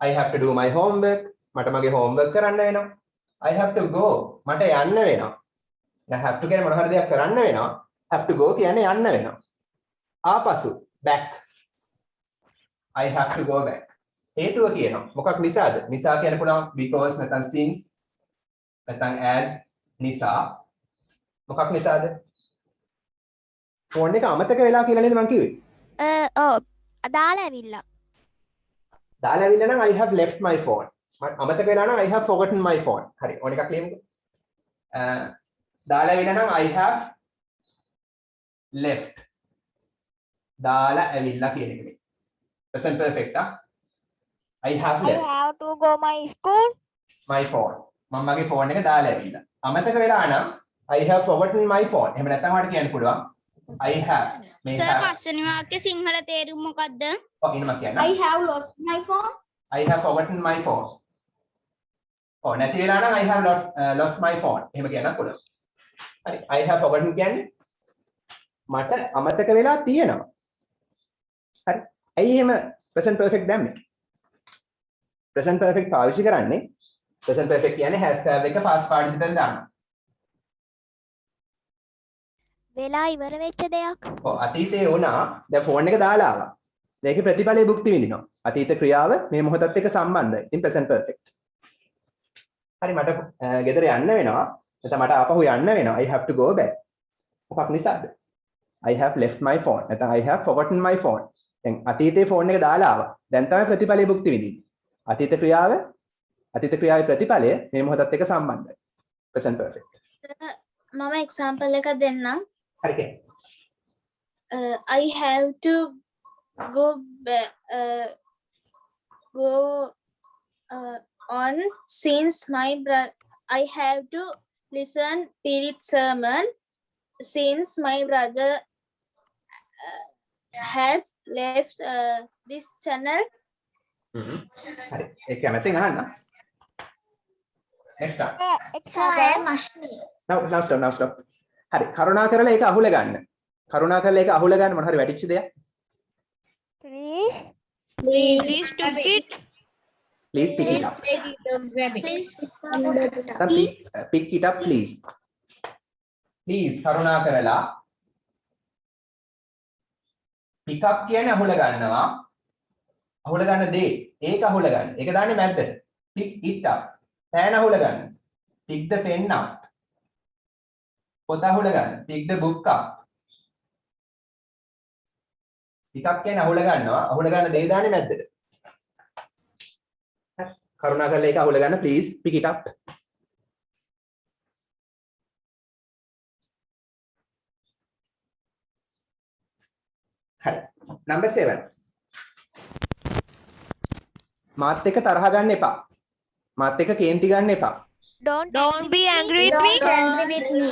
I have to do my homework. මට මගේ homework කරන්න වෙනවා. I have to go. මට යන්න වෙනවා. දැන් have to කියන්නේ මොන හරි දෙයක් කරන්න වෙනවා. Have to go කියන්නේ යන්න වෙනවා. ආපසු back. I have to go back. හේතුව කියනවා. මොකක් නිසාද? නිසා කියන්න පුළුවන් because නැත්නම් since නැත්නම් as නිසා. මොකක් නිසාද? ෆෝන් එක අමතක වෙලා කියලා නේද මං කිව්වේ? Oh, දාලා ඇවිල්ලා. දාලා ඇවිල්ලා නම් I have left my phone. අමතක වෙලා නම් I have forgotten my phone. හරි. ඕන එකක් ලියමුකෝ. දාලා ඇවිල්ලා නම් I have left. දාලා ඇවිල්ලා කියන එක නේ. Present perfect ah. I have I left have to go my school. my phone. මම මගේ ෆෝන් එක දාලා ඇවිල්ලා. අමතක වෙලා නම් I have forgotten my phone. එහෙම නැත්නම් ඔයාලට කියන්න පුළුවන් I have මේ Sir, have පස්වෙනි වාක්‍ය සිංහල තේරුම මොකද්ද? ඔක ඉන්නම කියන්න. I have lost my phone. I have forgotten my phone. ඔව් නැති වෙලා නම් I have lost my phone. එහෙම කියන්න පුළුවන්. හරි. I have forgotten කියන්නේ මට අමතක වෙලා තියෙනවා. හරි. ඇයි එහෙම present perfect දැම්මේ? present perfect පාවිච්චි කරන්නේ present perfect කියන්නේ has verb එක past participle දානවා. වෙලා ඉවර වෙච්ච දෙයක්. ඔව් අතීතේ වුණා දැන් ෆෝන් එක දාලා ආවා. ඒකේ ප්‍රතිඵලයේ භුක්ති විඳිනවා. අතීත ක්‍රියාව මේ මොහොතත් එක්ක සම්බන්ධයි. ඉතින් present perfect. හරි මට ගෙදර යන්න වෙනවා. නැත්නම් මට ආපහු යන්න වෙනවා. I have to go back. මොකක් නිසාද? I have left my phone. නැත්නම් I have forgotten my phone. දැන් අතීතේ ෆෝන් එක දාලා ආවා. දැන් තමයි ප්‍රතිඵලයේ භුක්ති විඳින්නේ. අතීත ක්‍රියාවේ ප්‍රතිඵලය මේ මොහොතත් එක්ක සම්බන්ධයි. present perfect. මම example එකක් දෙන්නම්. හරි කෙනෙක්. I have to go on since my brother. I have to listen Pirit sermon since my brother has left this channel. හරි. ඒක කැමතින් අහන්න. next time. now stop. හරි. කරුණා කරලා ඒක අහුල ගන්න. මොන හරි වැටිච්ච දෙයක්. Please. Please. Please Please pick it pick it. up. take it up. Grab it. Please. Pick it up please. Please කරුණා කරලා pick up කියන්නේ අහුල ගන්නවා. අහුල ගන්න දේ. ඒක අහුල ගන්න. ඒක දාන්නේ මැද්දට. Pick it up. පෑන අහුල ගන්න. Pick the pen up. පොත අහුල ගන්න. Pick the book up. pick up කියන්නේ අහුල ගන්නවා. අහුල ගන්න දේ දාන්නේ මැද්දට. කරුණා කරලා ඒක අහුල ගන්න please pick it up. හරි. number 7. මාත් එක්ක තරහ ගන්න එපා. මාත් එක්ක කේන්ති ගන්න එපා. Don't be angry with me. Angry with me.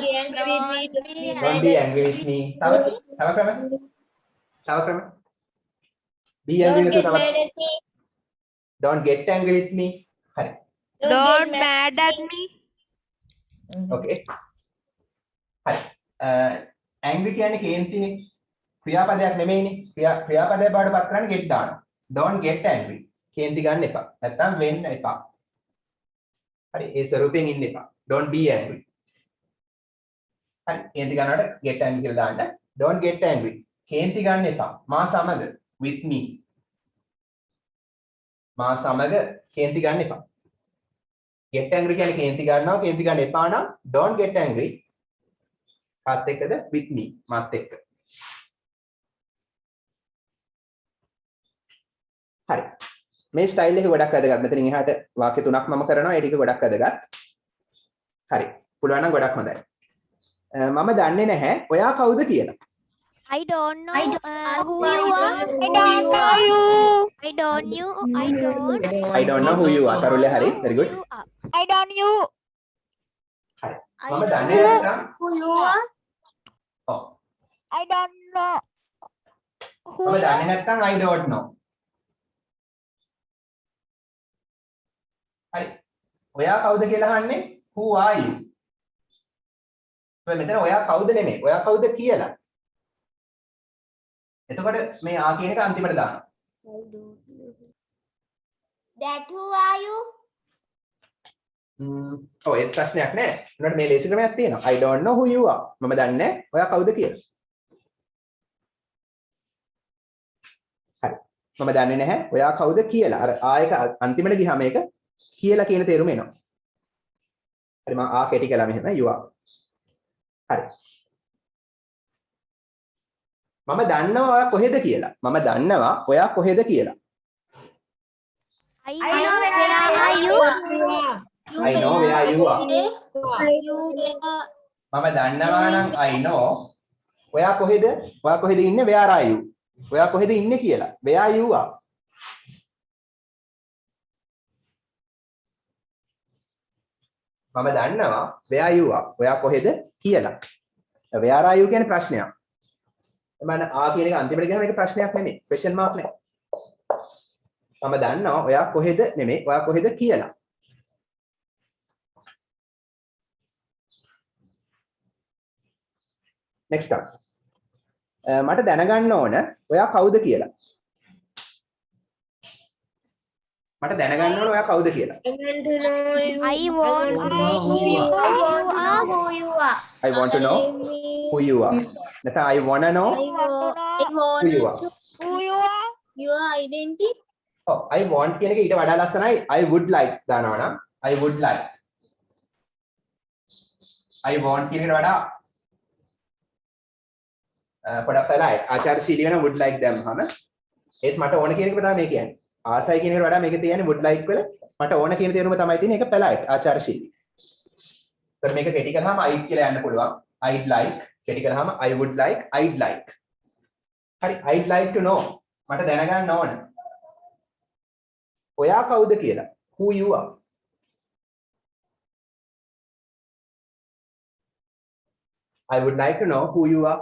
Don't be angry with me. තව ක්‍රම. be angry with Don't get තව. mad at me. Don't get angry with me. හරි. Don't mad at me. okay. හරි. angry කියන්නේ කේන්තිනේ. ක්‍රියාපදයක් නෙමෙයිනේ. ක්‍රියාපදයක් බවට පත් කරන්නේ get දානවා. Don't get angry. කේන්ති ගන්න එපා. නැත්තම් වෙන්න එපා. හරි. ඒ ස්වරූපයෙන් ඉන්න එපා. Don't be angry. හරි. කේන්ති ගන්නවට get angry කියලා දාන්න. Don't get angry. කේන්ති ගන්න එපා. මා සමග with me. මා සමග කේන්ති ගන්න එපා. get angry කියන්නේ කේන්ති ගන්නවා. කේන්ති ගන්න එපා නම් don't get angry. කාත් එක්කද with me. මාත් එක්ක. හරි. මේ ස්ටයිල් එක ගොඩක් වැදගත්. මෙතනින් එහාට වාක්‍ය තුනක් මම කරනවා. ඒ ටික ගොඩක් වැදගත්. හරි. පුළුවන් නම් ගොඩක් හොඳයි. මම දන්නේ නැහැ ඔයා කවුද කියලා. I don't know who you are. I don't know who you are. තරුලේ හරි. very good. I don't you. හරි. මම දන්නේ නැත්නම් Who you are? ඔව්. I don't know. මම දන්නේ නැත්නම් I don't know. හරි. ඔයා කවුද කියලා අහන්නේ who are you? මෙතන ඔයා කවුද නෙමෙයි. ඔයා කවුද කියලා. එතකොට මේ ආ කියන එක අන්තිමට දානවා. That who are you? ඔව් ඒක ප්‍රශ්නයක් නෑ. උනට මේ ලේසි ක්‍රමයක් තියෙනවා. I don't know who you are. මම දන්නේ නැහැ ඔයා කවුද කියලා. හරි. මම දන්නේ නැහැ ඔයා කවුද කියලා. අර ආ එක අන්තිමට ගියාම මේක කියලා කියන තේරුම එනවා. හරි මම ආ කෙටි කළා මෙහෙම you are. හරි. මම දන්නවා ඔයා කොහෙද කියලා. මම දන්නවා ඔයා කොහෙද කියලා. I know where are you? I know where you are. මම දන්නවා නම් I know ඔයා කොහෙද? ඔයා කොහෙද ඉන්නේ? where are you? ඔයා කොහෙද ඉන්නේ කියලා. where you are. මම දන්නවා where you are. ඔයා කොහෙද කියලා. where are you කියන්නේ ප්‍රශ්නයක්. මම ආ කියන එක අන්තිමට ගියාම ඒක ප්‍රශ්නයක් නෙමෙයි. question mark නේ. මම දන්නවා ඔයා කොහෙද නෙමෙයි. ඔයා කොහෙද කියලා. next one. මට දැනගන්න ඕන ඔයා කවුද කියලා. මට දැනගන්න ඕන ඔයා කවුද කියලා. I want to know I want who you are. I want to know who you are. නැත්නම් I wanna know who you are. Who you are? Your identity. ඔව් I want කියන එක ඊට වඩා ලස්සනයි I would like දානවා නම් I would like. I want කියන එකට වඩා පොඩක් පැලයි ආචාර්යශීලී වෙන would like දැම්මම ඒත් මට ඕන කියන එක තමයි මේ කියන්නේ. ආසයි කියන එකට වඩා මේක තියෙන්නේ would like වල මට ඕන කියන තේරුම තමයි තියෙන්නේ ඒක පැලයි ආචාර්යශීලී. ඒත් මේක කෙටි කරාම I'd කියලා යන්න පුළුවන්. I'd like කෙටි කරාම I would like I'd like. හරි I'd like to know මට දැනගන්න ඕන. ඔයා කවුද කියලා. Who you are. I would like to know who you are.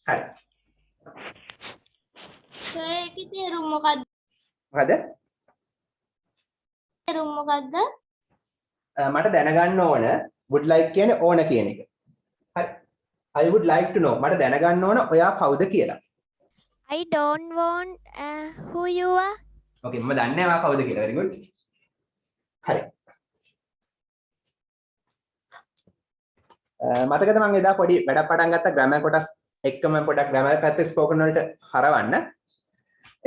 හරි. ඒකේ තේරුම මොකද්ද? මොකද? තේරුම මොකද්ද? මට දැනගන්න ඕන would like කියන්නේ ඕන කියන එක. හරි. I would like to know මට දැනගන්න ඕන ඔයා කවුද කියලා. I don't want who you are. Okay මම දන්නේ නැහැ ඔයා කවුද කියලා. very good. හරි. මතකද මම එදා පොඩි වැඩක් පටන් ගත්ත grammar කොටස් එක්කම පොඩක් grammar පැත්තේ spoken වලට හරවන්න.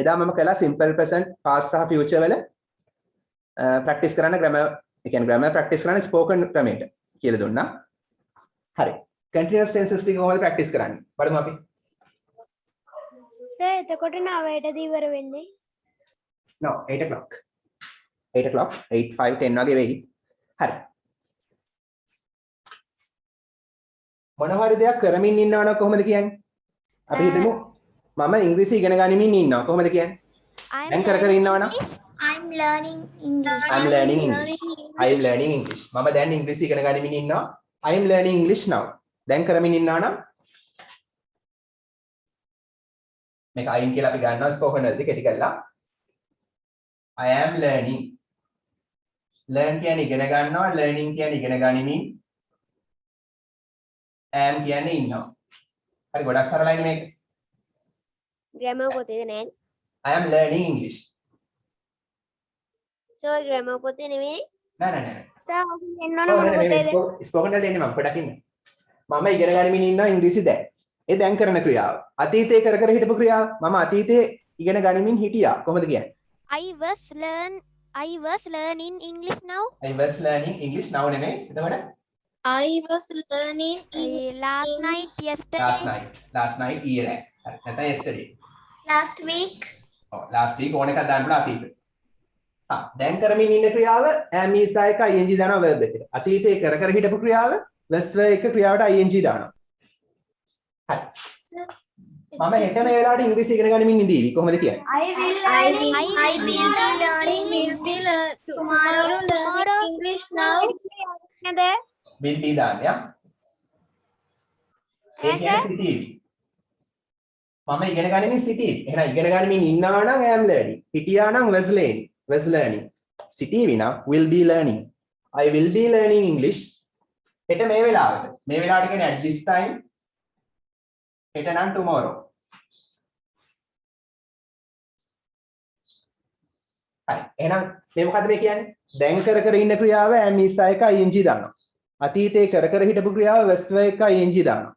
එදා මම කළා simple present past සහ future වල practice කරන්න grammar ඒ කියන්නේ grammar practice කරන්න spoken ක්‍රමයට කියලා දුන්නා. හරි. continuous tenses ටික කොහොමද practice කරන්නේ? බලමු අපි. සර් එතකොට 9ටද ඉවර වෙන්නේ? No 8 o'clock 8 o'clock 8 5 10 වගේ වෙයි. හරි. මොන හරි දෙයක් කරමින් ඉන්නවා නම් කොහොමද කියන්නේ? අපි හිතමු මම ඉංග්‍රීසි ඉගෙන ගනිමින් ඉන්නවා. කොහොමද කියන්නේ? දැන් කර කර ඉන්නවා නම් I'm learning English. I'm learning English. I'm learning English. මම දැන් ඉංග්‍රීසි ඉගෙන ගනිමින් ඉන්නවා. I'm learning English now. දැන් කරමින් ඉන්නවා නම් මේක අයින් කියලා අපි ගන්නවා ස්පෝකන් වලදී කෙටි කරලා. I am learning. learn කියන්නේ ඉගෙන ගන්නවා, learning කියන්නේ ඉගෙන ගනිමින්, am කියන්නේ ඉන්නවා. හරි ගොඩක් සරලයිනේ මේක. grammar පොතේ නෑ. I am learning English. so grammar පොතේ නෙමෙයි. නෑ නෑ නෑ. sir ඔක එන්න ඕන මොන පොතේද? ස්පෝකන් වලදී එන්නේ මම පොඩක් ඉන්න. මම ඉගෙන ගනිමින් ඉන්නවා ඉංග්‍රීසි දැන්. ඒ දැන් කරන ක්‍රියාව. අතීතයේ කර කර හිටපු ක්‍රියාව. මම අතීතයේ ඉගෙන ගනිමින් හිටියා. කොහොමද කියන්නේ? I was learning English now. I was learning English now නෙමෙයි. එතකොට I was learning Last night, yesterday. last night ඊයේ නෑ. හරි. නැත්නම් yesterday. Last week. ඔව් last week ඕන එකක් දාන්න පුළුවන් අතීත. දැන් කරමින් ඉන්න ක්‍රියාව am is එක ing දානවා verb එකට. අතීතයේ කර කර හිටපු ක්‍රියාව was were එක ක්‍රියාවට ing දානවා. හරි. මම හෙට මේ වෙලාවට ඉංග්‍රීසි ඉගෙන ගනිමින් ඉඳීවි. කොහොමද කියන්නේ? I will be learning tomorrow. English now. නේද? will be දාන්න යා. ඒ කියන්නේ සිටීවි. මම ඉගෙන ගනිමින් සිටීවි. එහෙනම් ඉගෙන ගනිමින් ඉන්නවා නම් am learning. හිටියා නම් was learning. සිටීවි නම් will be learning. I will be learning English. හෙට මේ වෙලාවට. මේ වෙලාවට කියන්නේ at this time. හෙට නම් tomorrow. හරි. එහෙනම් මේ මොකද්ද මේ කියන්නේ? දැන් කර කර ඉන්න ක්‍රියාව am is එක ing දානවා. අතීතයේ කර කර හිටපු ක්‍රියාව was were එක ing දානවා.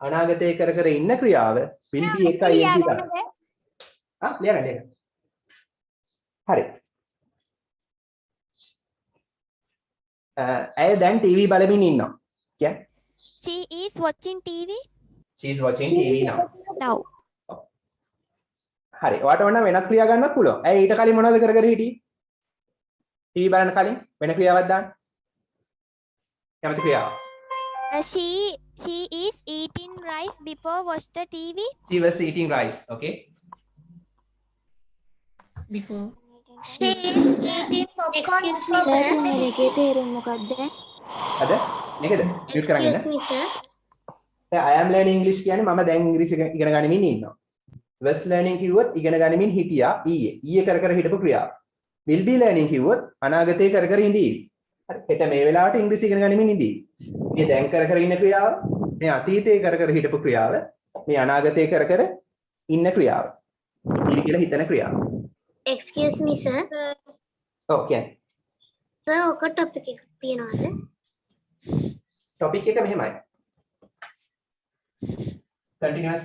අනාගතයේ කර කර ඉන්න ක්‍රියාව will be එක ing දානවා. ලියන්න. හරි. ඇය දැන් ටීවී බලමින් ඉන්නවා. කියන්නේ She is watching TV she is watching TV now. now. හරි. ඔයාට ඕන වෙනත් ක්‍රියා ගන්නත් පුළුවන්. ඇයි ඊට කලින් මොනවද කර කර හිටියේ? ටීවී බලන්න කලින් වෙන ක්‍රියාවක් දාන්න. කැමති ක්‍රියාවක්. She is eating rice before watch the TV. She was eating rice. Okay. Before. She is eating popcorn. මේකේ තේරුම මොකක්ද? අද මේකද? ම්යුට් කරගන්න. excuse me sir. I am learning English කියන්නේ මම දැන් ඉංග්‍රීසි ඉගෙන ගනිමින් ඉන්නවා. was learning කිව්වොත් ඉගෙන ගනිමින් හිටියා ඊයේ කර කර හිටපු ක්‍රියාව. will be learning කිව්වොත් අනාගතයේ කර කර ඉඳීවි. හරි. හෙට මේ වෙලාවට ඉංග්‍රීසි ඉගෙන ගනිමින් ඉඳීවි. මේ දැන් කර කර ඉන්න ක්‍රියාව, මේ අතීතයේ කර කර හිටපු ක්‍රියාව, මේ අනාගතයේ කර කර ඉන්න ක්‍රියාව. ඉඳී කියලා හිතන ක්‍රියාව. excuse me sir. ඔව් කියන්නේ. sir ඔක topic එකක් තියනවාද? topic එක මෙහෙමයි. continuous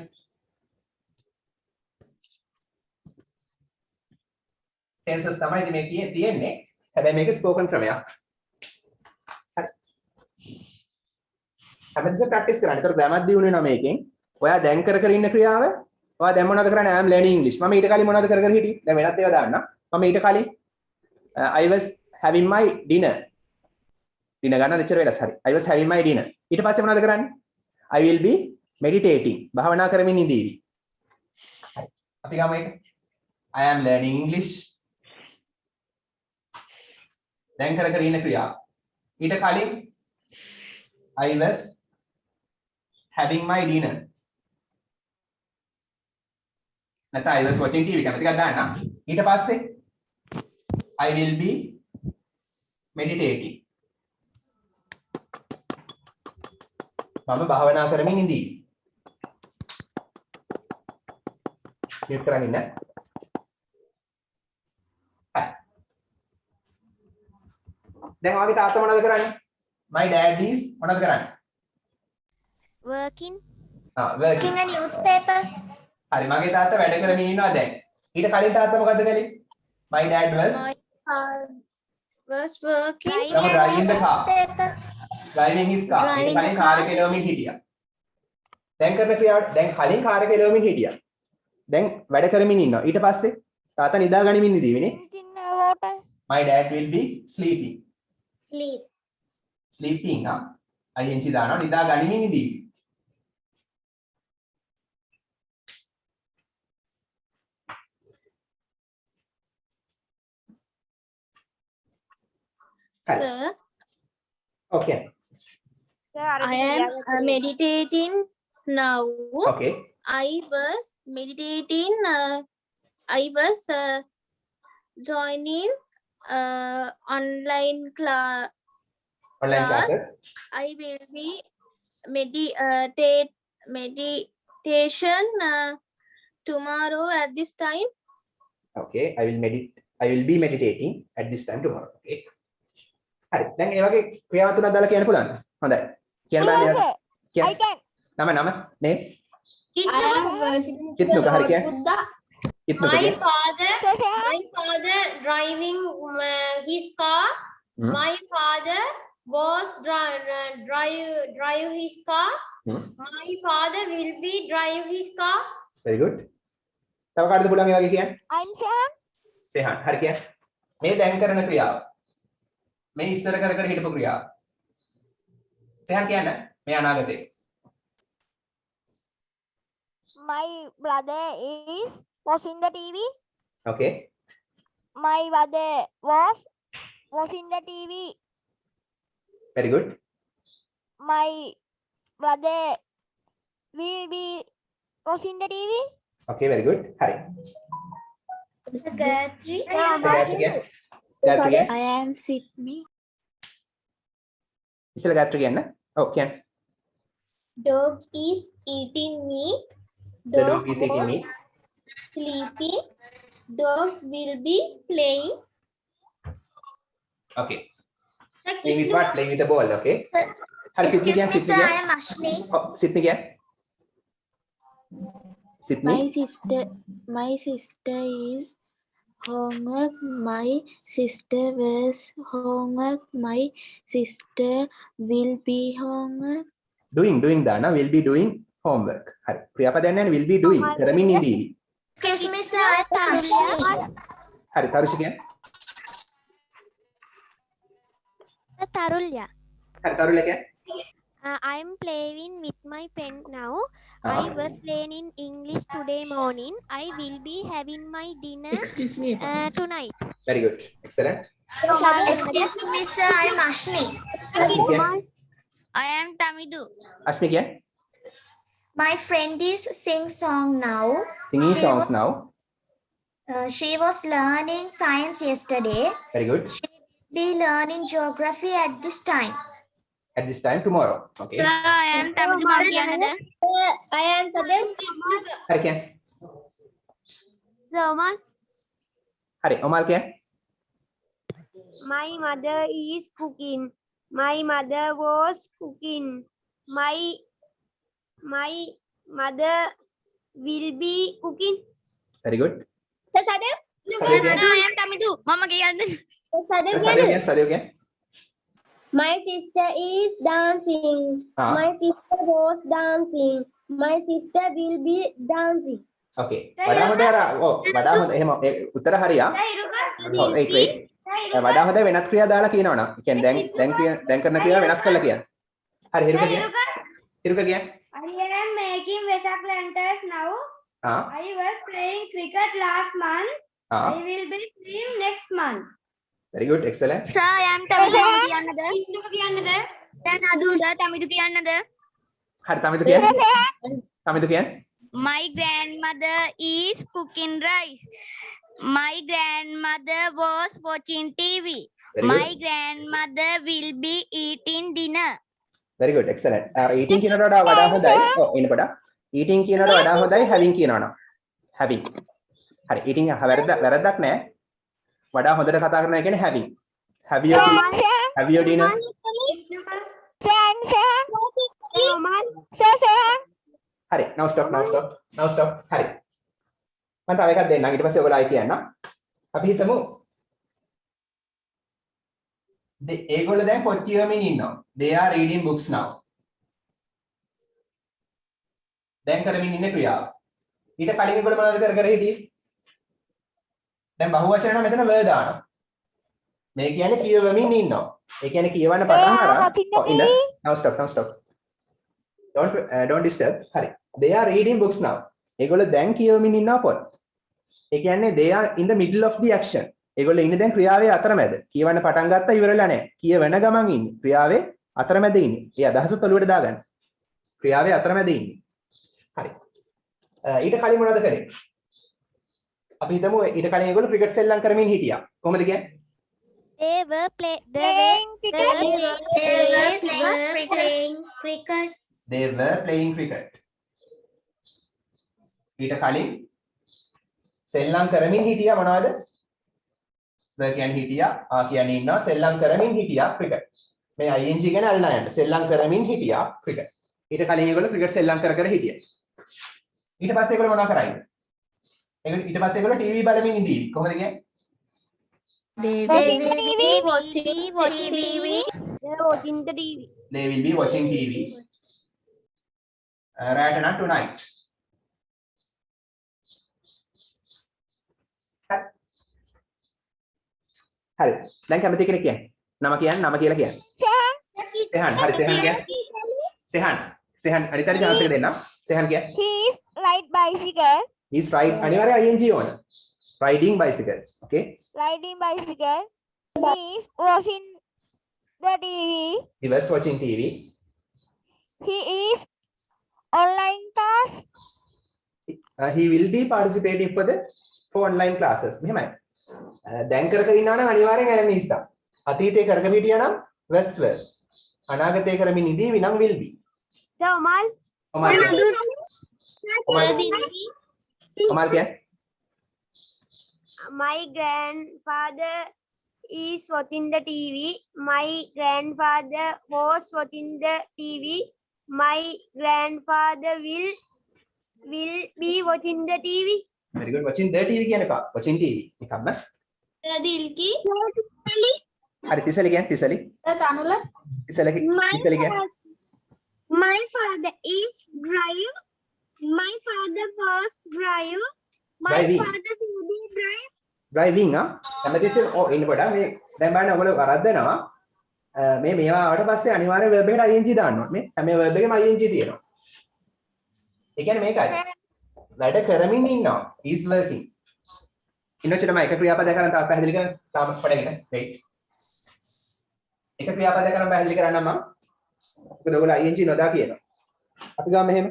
tenses තමයි ඉතින් මේ තියෙන්නේ. හැබැයි මේක ස්පෝකන් ක්‍රමයක්. හරි. හැමතිස්සෙම ප්‍රැක්ටිස් කරන්න. ඒතර ග්‍රැමර් දියුණු වෙනවා මේකෙන්. ඔයා දැන් කර කර ඉන්න ක්‍රියාව ඔයා දැන් මොනවද කරන්නේ? I am learning English. මම ඊට කලින් මොනවද කර කර හිටියේ? දැන් වෙනත් ඒවා දාන්න. මම ඊට කලින් I was having my dinner. dinner ගන්න දෙච්චර වෙලස් හරි. I was having my dinner. ඊට පස්සේ මොනවද කරන්නේ? I will be meditating. භාවනා කරමින් ඉඳීවි. හරි. අපි ගමු ඒක. I am learning English. දැන් කර කර ඉන්න ක්‍රියාව. ඊට කලින් I was having my dinner. නැත්නම් I was watching TV කැමති එකක් දාන්න. ඊට පස්සේ I will be meditating. මම භාවනා කරමින් ඉඳී. ම්යුට් කරගෙන ඉන්න. දැන් ඔයාගේ තාත්තා මොනවද කරන්නේ? My dad is මොනවද කරන්නේ? Working. working. A newspaper. හරි මගේ තාත්තා වැඩ කරමින් ඉන්නවා දැන්. ඊට කලින් තාත්තා මොකද්ද කළේ? My dad was working. driving the car. Newspaper. driving his car. ඊට Driving the කලින් කාර් එක එලවමින් හිටියා. දැන් කරන ක්‍රියාවට දැන් කලින් කාර් එක එලවමින් හිටියා. දැන් වැඩ කරමින් ඉන්නවා. ඊට පස්සේ තාත්තා නිදා ගනිමින් ඉඳීවිනේ. My dad will be sleeping. sleep. sleeping නම් ing දානවා නිදා ගනිමින් ඉඳීවි. Sir, Okay. I am meditating now. Okay. I was meditating. I was joining online class. Online Class. classes. I will be meditation tomorrow at this time. Okay. I will be meditating at this time tomorrow. Okay. හරි. දැන් ඒ වගේ ක්‍රියා තුනක් දාලා කියන්න පුළුවන්ද? හොඳයි. කියන්න බෑ නේද? I can. නම name. I am worshipping Kitnuka, hari kya? Buddha. Kitnuka My kya? father driving his car. Hmm. My father was drive his car. Hmm. My father will be drive his car. Very good. තව කාටද පුළුවන් ඒ වගේ කියන්න? I'm Sam. සේහන්. හරි කියන්න. මේ දැන් කරන ක්‍රියාව. මේ ඉස්සර කර කර හිටපු ක්‍රියාව. සේහන් කියන්න. මේ අනාගතේ. My brother is watching the TV. Okay. My brother was watching the TV. Very good. My brother will be watching the TV. Okay, very good. හරි. Gayatri. ගායත්‍රි කියන්න. ගායත්‍රි කියන්න. I am Sydney. ඉස්සෙල්ලා ගායත්‍රි කියන්න. ඔව් කියන්න. Dog is eating meat. The dog is eating meat. Sleeping. Dog will be playing. Okay. Playing with what? Playing with the ball. Okay. හරි Sydney කියන්න. Excuse me, Sydney sir. I කියන්න. am Ashni. ඔව් Sydney කියන්න. Sydney. My sister is homework. My sister was homework. My sister will be homework. doing දාන්න will be doing homework. හරි. ක්‍රියාපදයක් නැහැ will be doing. කරමින් ඉඳීවි. Excuse me, sir. I am Ashni. හරි තරුෂි කියන්න. Tarulya. හරි තරුල කියන්න. I'm playing with my friend now. Ah. I was learning English today morning. I will be having my dinner Excuse me. tonight. Very good. Excellent. Excuse me, sir. I am Ashni. Asmi කියන්න. I am Tamidu. Asmi කියන්න. My friend is sing song now. Singing She songs now. She was learning science yesterday. Very good. Be learning geography at this time. At this time tomorrow. Okay. Sir, I am Tamidu. මම කියන්නද? I am Sadam. හරි කියන්න. Roman. හරි ඔමාල් කියන්න. My mother is cooking. My mother was cooking. My mother will be cooking. Very good. Sadam. සදේව කියන්න. I am Tamidu. මම කියන්න. Sadam. සදේව කියන්න. My sister is dancing. Ah. My sister was dancing. My sister will be dancing. Okay. වඩා හොඳ අර ඔව් වඩා හොඳ එහෙම ඒ උත්තර හරියා. ඔව් ඒක great. වඩා හොඳ වෙනත් ක්‍රියා දාලා කියනවනම්. ඒ කියන්නේ දැන් කරන ක්‍රියාව වෙනස් කරලා කියන්න. හරි හිරුක කියන්න. හිරුක කියන්න. I am making Vesak lanterns now. ආ I was playing cricket last month. ආ I will be playing next month. very good excellent. Sir, I am Tamidu. මම කියන්නද? දැන් අදුන් sir Tamidu කියන්නද? හරි තමිදු කියන්න. තමිදු කියන්න. My grandmother is cooking rice. My grandmother was watching TV. Very My good. grandmother will be eating dinner. very good excellent. eating කියනකට වඩා හොඳයි. ඔව් එන්න පොඩ. eating කියනකට වඩා හොඳයි having කියනවනම්. having. හරි eating වැරද්දක් නෑ. වඩා හොඳට කතා කරනවා කියන්නේ having. have your dinner. හරි now stop. හරි. මම තව එකක් දෙන්නම්. ඊට පස්සේ ඔයගොල්ලෝ ආයි කියන්න. අපි හිතමු ඒගොල්ලෝ දැන් පොත් කියවමින් ඉන්නවා. they are reading books now. දැන් කරමින් ඉන්නේ ක්‍රියාව. ඊට කලින් ඒගොල්ලෝ මොනවද කර හිටියේ? දැන් බහුවචන නම් මෙතන were දානවා. මේ කියන්නේ කියවමින් ඉන්නවා. ඒ කියන්නේ කියවන්න පටන් අරන් now stop. Don't disturb. හරි. They are reading books now. ඒගොල්ලෝ දැන් කියවමින් ඉන්නවා පොත්. ඒ කියන්නේ they are in the middle of the action. ඒගොල්ලෝ ඉන්නේ දැන් ක්‍රියාවේ අතරමැද. කියවන්න පටන් ගත්තා ඉවරලා නැහැ. කියවන ගමන් ඉන්නේ. ක්‍රියාවේ අතරමැද ඉන්නේ. ඒ අදහස තොලුවට දාගන්න. ක්‍රියාවේ අතරමැද ඉන්නේ. හරි. ඊට කලින් මොනවද කරේ? අපි හිතමු ඊට කලින් ඒගොල්ලෝ ක්‍රිකට් සෙල්ලම් කරමින් හිටියා. කොහොමද කියන්නේ? They were playing cricket. They were playing cricket. ඊට කලින් සෙල්ලම් කරමින් හිටියා මොනවද? ද කියන්නේ හිටියා, ආ කියන්නේ ඉන්නවා, සෙල්ලම් කරමින් හිටියා cricket. මේ ing කියන්නේ අල්ලා යන්න. සෙල්ලම් කරමින් හිටියා cricket. ඊට කලින් ඒගොල්ලෝ cricket සෙල්ලම් කර හිටියා. ඊට පස්සේ ඒගොල්ලෝ මොනවා කරයිද? ඊට පස්සේ ඒගොල්ලෝ TV බලමින් ඉඳී. කොහොමද කියන්නේ? They watching will TV. be watching TV. They're watching the TV. They will be watching TV. Right now tonight. හරි. දැන් කැමති කෙනෙක් කියන්නේ. නම කියලා කියන්නේ. සෙහන්. හරි සෙහන් කියන්නේ. සෙහන් අනිත් අය chance එක දෙන්න. සෙහන් කියන්නේ. He is ride bicycle. He is අනිවාර්යයෙන් ing ඕන. Riding bicycle. Okay. Riding bicycle. He is watching the TV. He was watching TV. He is online class. He will be participating for online classes. මෙහෙමයි. දැන් කර ඉන්නවා නම් අනිවාර්යෙන් I am is තමයි. අතීතේ කර හිටියා නම් was were. අනාගතේ කරමින් ඉඳී නම් will be. Omal කියන්නේ my grandfather is watching the TV. My grandfather was watching the TV. My grandfather will be watching the TV. very good. watching the TV කියන එක. watching TV නිකම්ම. Dilki. හරි තිසලි කියන්නේ තිසලි. තිසලි කියන්නේ My father is drive. My father was drive. My Driving. father will be drive. driving හැමතිස්සෙම ඉන්න කොට මේ දැන් බලන්න ඔයගොල්ලෝ වරද්දනවා. මේවා ආවට පස්සේ අනිවාර්යෙන් verb එකට ing දාන්න ඕනේ. මේ හැම verb එකෙම ing තියෙනවා. ඒ කියන්නේ මේකයි. වැඩ කරමින් ඉන්නවා. is working. ඉන්නොච්චර මම එක ක්‍රියාපදයක් කරන් තාම පැහැදිලි කරන්න තාම පඩගෙන wait. එක ක්‍රියාපදයක් කරන් පැහැදිලි කරන්න මම. මොකද ඔයගොල්ලෝ ing නොදා කියනවා. අපි ගාම මෙහෙම.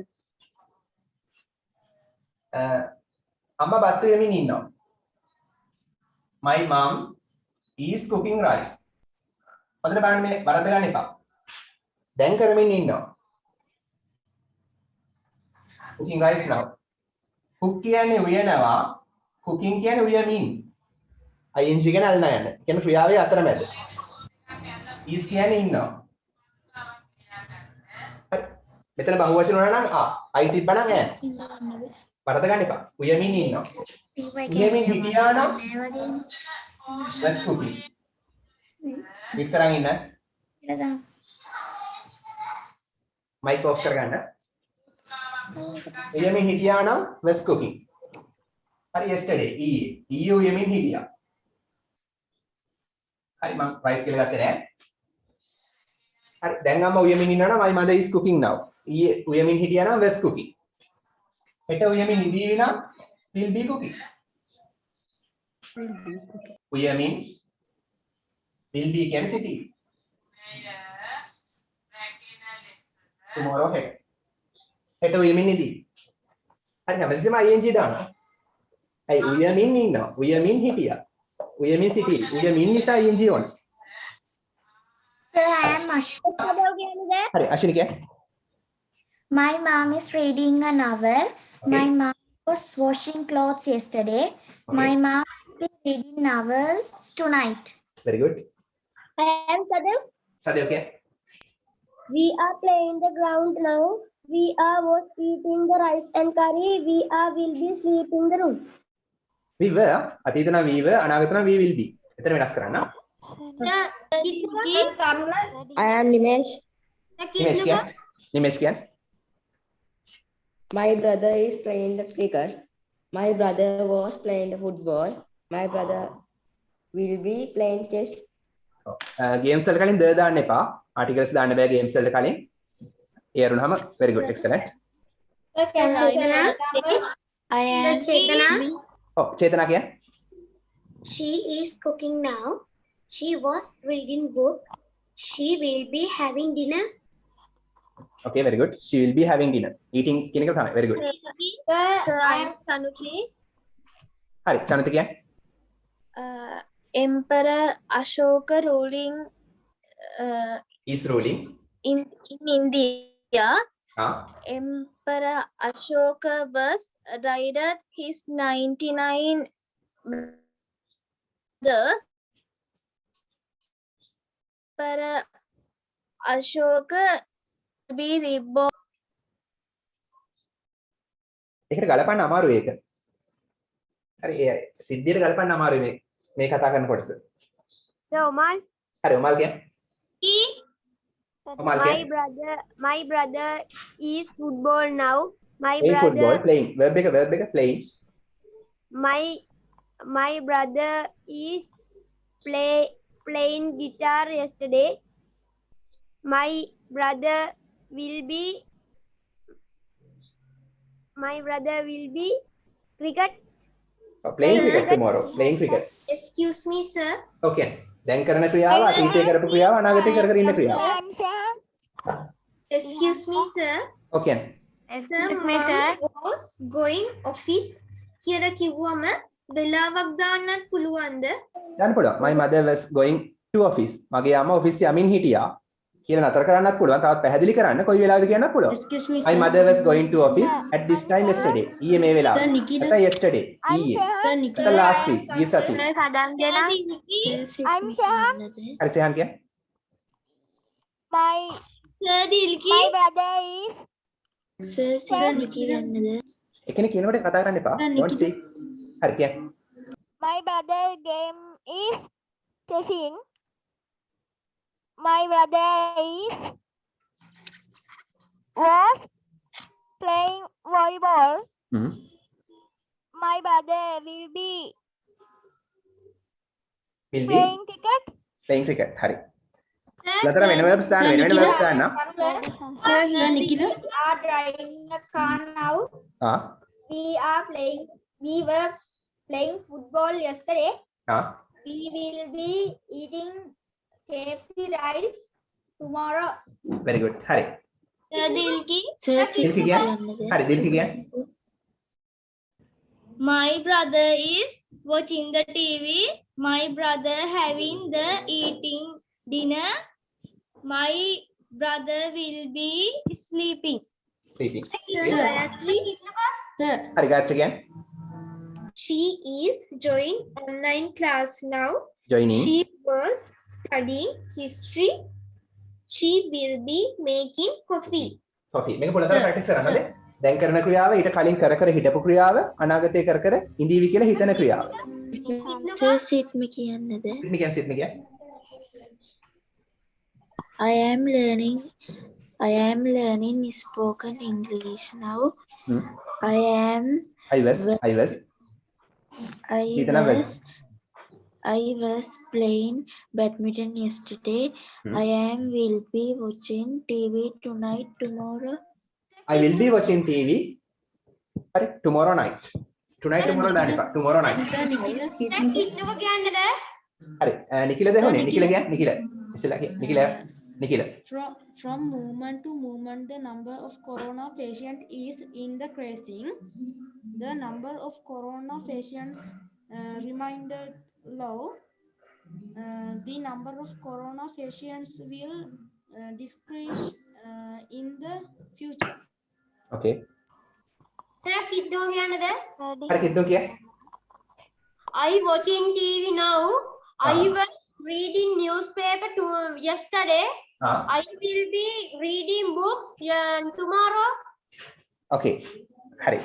අම්මා බත් යමින් ඉන්නවා. My mom is cooking rice. හොඳට බලන්න මේ වරද්ද ගන්න එපා. දැන් කරමින් ඉන්නවා. cooking rice now. cook කියන්නේ උයනවා. cooking කියන්නේ උයමින්. ing කියන්නේ අල්ලන යන. කියන්නේ ක්‍රියාවේ අතරමැද. is කියන්නේ ඉන්නවා. හරි. මෙතන බහුවචන වල නම් I තිබ්බනම් ඈ. වරද්ද ගන්න එපා. උයමින් ඉන්නවා. උයමින් හිටියා නම් was cooking. විතරක් ඉන්න. මයික් ඔෆ් කරගන්න. උයමින් හිටියා නම් was cooking. හරි yesterday ඊයේ උයමින් හිටියා. හරි මම rice කියලා ගත්තේ නෑ. හරි දැන් අම්මා උයමින් ඉන්නවා නම් my mother is cooking now. ඊයේ උයමින් හිටියා නම් was cooking. හෙට උයමින් ඉඳී නම් will be cooking. උයමින් will be කියන්නේ සිටී. tomorrow හෙට උයමින් ඉඳී. හරි හැමතිස්සෙම ing දානවා. අයි උයමින් ඉන්නවා. උයමින් හිටියා. උයමින් සිටී. උයමින් නිසා ing ඕන. Sir, I am Ashwini. හරි අශිනි කියන්නේ. My mom is reading a novel. My mom was washing clothes yesterday. My mom will be reading novels tonight. very good. I am Sadev. Sadev කියන්නේ. We are playing the ground now. We was eating the rice and curry. We will be sleep in the room. we were අතීත නම් we were අනාගත නම් we will be. එතන වෙනස් කරන්න. I am Nimesh. Nimesh කියන්නේ. My brother is playing the cricket. My brother was playing the football. My brother will be playing chess. Games වලට කලින් ද දාන්න එපා. ආටිකල්ස් දාන්න බෑ ගේම්ස් වලට කලින්. ඒ අරුණාම very good excellent. Chetana. I am Chetana. ඔව් චේතනා කියන්නේ She is cooking now. She was reading book. She will be having dinner. okay very good she will be having dinner eating කියන එක තමයි very good. Sir, I am Tanuki. හරි චනිත කියන්නේ Emperor Ashoka ruling is ruling. in India. ආ Emperor Ashoka was raided his 99 brothers. Emperor Ashoka be reborn. ඒකට ගලපන්න අමාරුයි ඒක. හරි ඒ සිද්ධියට ගලපන්න අමාරුයි මේ කතා කරන කොටස. So Omal, හරි ඔමාල් කියන්නේ ඔමාල් කියන්නේ my brother is football now. My playing brother football playing verb එක playing. my brother is playing guitar yesterday. My brother will be cricket. playing cricket tomorrow playing cricket. Excuse me, sir. okay දැන් කරන ක්‍රියාව අතීතයේ කරපු ක්‍රියාව අනාගතයේ කර ඉන්න ක්‍රියාව. Excuse me, sir. okay Sir, mom was going office කියලා කිව්වම වෙලාවක් දාන්නත් පුළුවන්ද? දැන් පුළුවන් my mother was going to office මගේ අම්මා ඔෆිස් යමින් හිටියා කියලා නතර කරන්නත් පුළුවන් තවත් පැහැදිලි කරන්න කොයි වෙලාවද කියන්නත් පුළුවන්. Excuse me, my sir. mother was going to office at this time yesterday ඊයේ මේ වෙලාව. නැත්නම් yesterday ඊයේ. නැත්නම් last week ඊයේ සතියේ. I'm Shan. හරි සයන් කියන්නේ My brother is එකෙනෙක් කියනකොට කතා කරන්න එපා. don't speak. හරි කියන්නේ my brother game is chessing. My brother was playing volleyball. Hmm My brother will be will be playing cricket. playing cricket හරි. ලතර වෙන verbs දාන්න වෙන verbs දාන්න. Sir, Nikila. We are driving a car now. ආ We were playing football yesterday. ආ We will be eating KFC rice tomorrow. very good හරි. දිල්කි කියන්නේ හරි දිල්කි කියන්නේ My brother is watching the TV. My brother having the eating dinner. My brother will be sleeping. sleeping. Sir. හරි ගායත්‍රි කියන්නේ She is joining online class now. joining. She was studying history. She will be making coffee. coffee මේක පොළතර practice කරන්නද? දැන් කරන ක්‍රියාව ඊට කලින් කර හිටපු ක්‍රියාව අනාගතයේ කර ඉඳීවි කියලා හිතන ක්‍රියාව. Sir, sit me කියන්නද? සිත්නි කියන්නේ I am learning spoken English now. Hmm. I was playing badminton yesterday. Hmm. Will be watching TV tonight tomorrow. I will be watching TV හරි tomorrow night. tomorrow දාන්න එපා. tomorrow night. කිට්ටුව කියන්නද? හරි නිකිලද හොනේ නිකිල කියන්නේ නිකිල. ඉස්සෙල්ලා නිකිල. From movement to movement, the number of corona patient is increasing. The number of corona patients remained low. The number of corona patients will decrease in the future. okay sir කිට්ටුව කියන්නද? හරි කිද්දෝ කියන්නේ I watching TV now. I was reading newspaper yesterday. I will be reading books tomorrow. okay හරි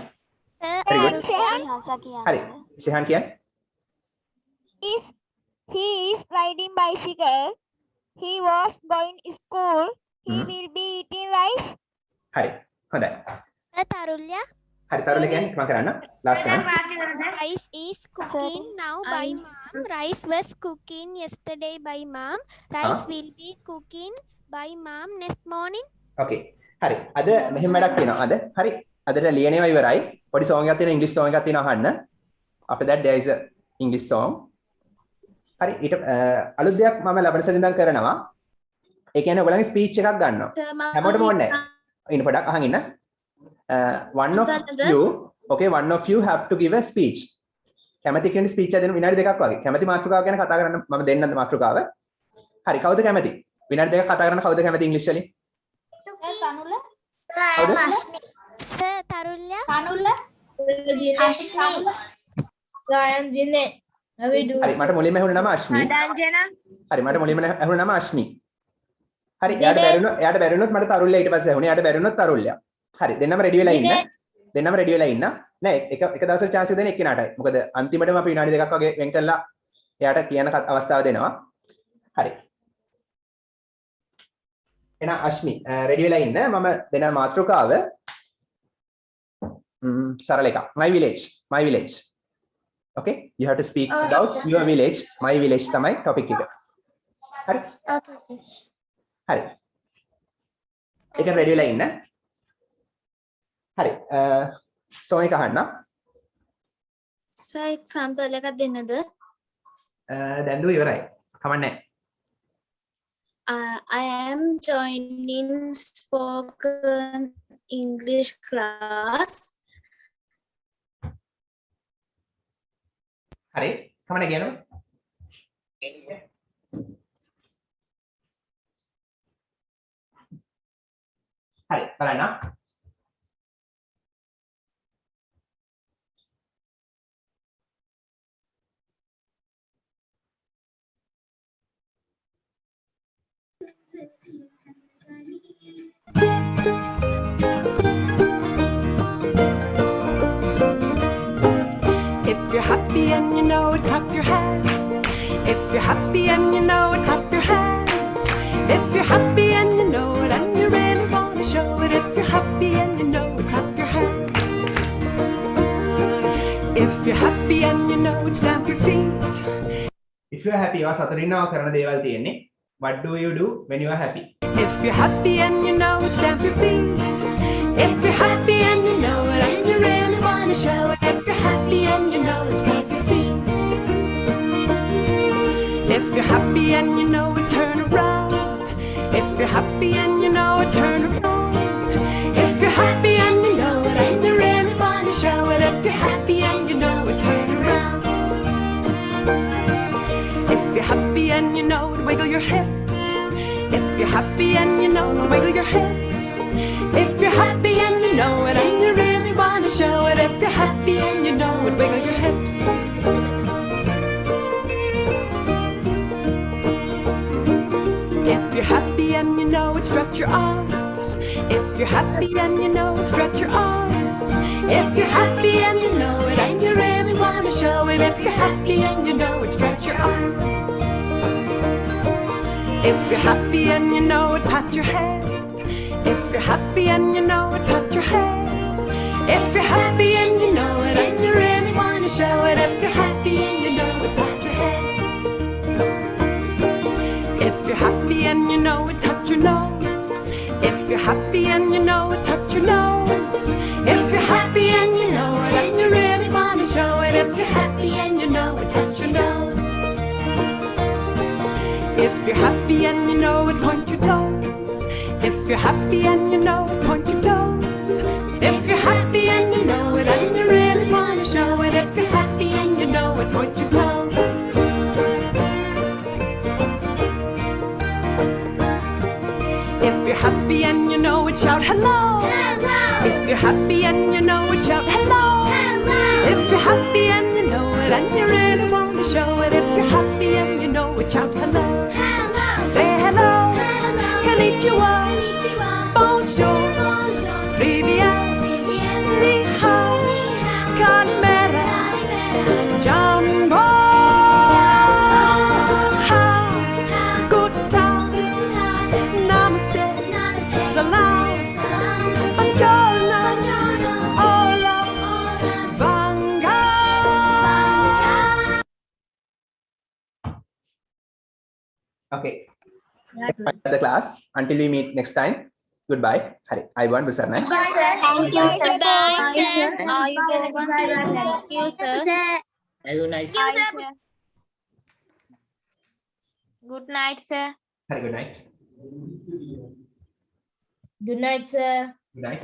Very good. හරි ශිහාන් කියන්නේ He is riding bicycle. He was going to school. He will be eating rice. හරි හොඳයි. Tarulya. හරි තරුල කියන්නේ මම කරන්න last one. Rice is cooking now by my rice was cooking yesterday by mom. Rice will be cooking by mom next morning. Okay. හරි. අද මෙහෙම වැඩක් තියෙනවා. අද හරි. අදට ලියනවා ඉවරයි. පොඩි song එකක් තියෙනවා English song එකක් තියෙනවා අහන්න. After that there is a English song. හරි. ඊට අලුත් දෙයක් මම ලබන සතියෙන් කරනවා. ඒ කියන්නේ ඔයගොල්ලන්ගේ ස්පීච් එකක් ගන්නවා. හැමෝටම ඕනේ නැහැ. ඉන්න පොඩක් අහන් ඉන්න. One of you have to give a speech. කැමති කෙනෙක් ස්පීච් එක දෙන්න විනාඩි දෙකක් වගේ. කැමති මාතෘකාවක් ගැන කතා කරන්න මම දෙන්නද මාතෘකාව. හරි. කවුද කැමති? විනාඩි දෙකක් කතා කරන්න කවුද කැමති ඉංග්‍රීසි වලින්? Tanulla. Ashni. Tarulya. Tanulla. Ashni. I am Jinet. How we do? හරි මට මුලින්ම ඇහුණ නම අශ්මි. හරි මට මුලින්ම ඇහුණ නම අශ්මි. හරි එයාට බැරිුණොත් මට තරුල්‍ය ඊට පස්සේ ඇහුණේ. එයාට බැරිුණොත් තරුල්‍ය. හරි දෙන්නම රෙඩි වෙලා ඉන්න. දෙන්නම රෙඩි වෙලා ඉන්න. නෑ එක දවසට chance දෙන්න එක්කිනාටයි. මොකද අන්තිමටම අපි විනාඩි දෙකක් වගේ වෙන් කරලා එයාට කියන අවස්ථාව දෙනවා. හරි. එහෙනම් අශ්මි රෙඩි වෙලා ඉන්න. මම දෙන මාතෘකාව සරල එකක්. My village. Okay, you have to speak about your village. My village තමයි topic එක. හරි? Okay, sir. හරි. ඒක රෙඩි වෙලා ඉන්න. හරි. song එක අහන්න. සර් එක්සැම්පල් එකක් දෙන්නද? දැන් දුව ඉවරයි. කමන්නේ. I am joining spoken English class. හරි. කමන්නේ කියනවා. හරි. බලන්න. If you're happy and you know it, clap your hands. If you're happy and you know it, clap your hands. If you're happy and you know it, and you really want to show it. If you're happy and you know it, clap your hands. If you're happy and you know it, stamp your feet. If you are happy, ඔයා සතරින්නවා කරන දේවල් තියෙන්නේ. What do you do when you are happy? If you're happy and you know it, stamp your feet. If you're happy and you know it, and you really want to show it. If you're happy and you know it, stamp your feet. If you're happy and you know it, turn around. If you're happy and you know it, turn around. If you're happy and you know it, and you really want to show it. If you're happy and you know it, turn around. If you're happy and you know it, wiggle your hips. If you're happy and you know it, wiggle your hips. If you're happy and you know it, and you really want to show it. If you're happy and you know it, wiggle your hips. If you're happy and you know it, stretch your arms. If you're happy and you know it, stretch your arms. If you're happy and you know it, and you really want to show it. If you're happy and you know it, stretch your arms. If you're happy and you know it, pat your head. If you're happy and you know it, pat your head. If you're happy and you know it, and you really want to show it. If you're happy and you know it, pat your head. If you're happy and you know it, touch your nose. If you're happy and you know it, touch your nose. If you're happy and you know it, and you really want to show it. If you're happy and you know it, touch your nose. If you're happy and you know it, point your toes. If you're happy and you know it, point your toes. If you're happy and you know it, and you really want to show it. If you're happy and you know it, point your toes. If you're happy and you know it, shout hello. Hello. If you're happy and you know it, shout hello. Hello. If you're happy and you know it, and you really want to show it. If you're happy and you know it, shout hello. Hello. Say hello. Hello. Konnichiwa. Bonjour. Rivière. Ni hao. Kalimera. Jumbo. Ha. Guten. Namaste. Salam. Buongiorno. Hola. Okay. The class. Until we meet next time. Goodbye. Hari. I want to say Thank you, sir. Bye, sir. Thank you, sir. Have a nice Good night, sir. Hari, good night. Good night, sir. Good night.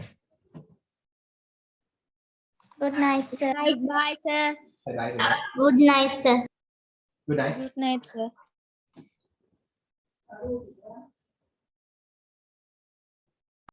Good night, sir. Bye, sir. Bye. Good night. Good night, sir. Good night. Good night, sir.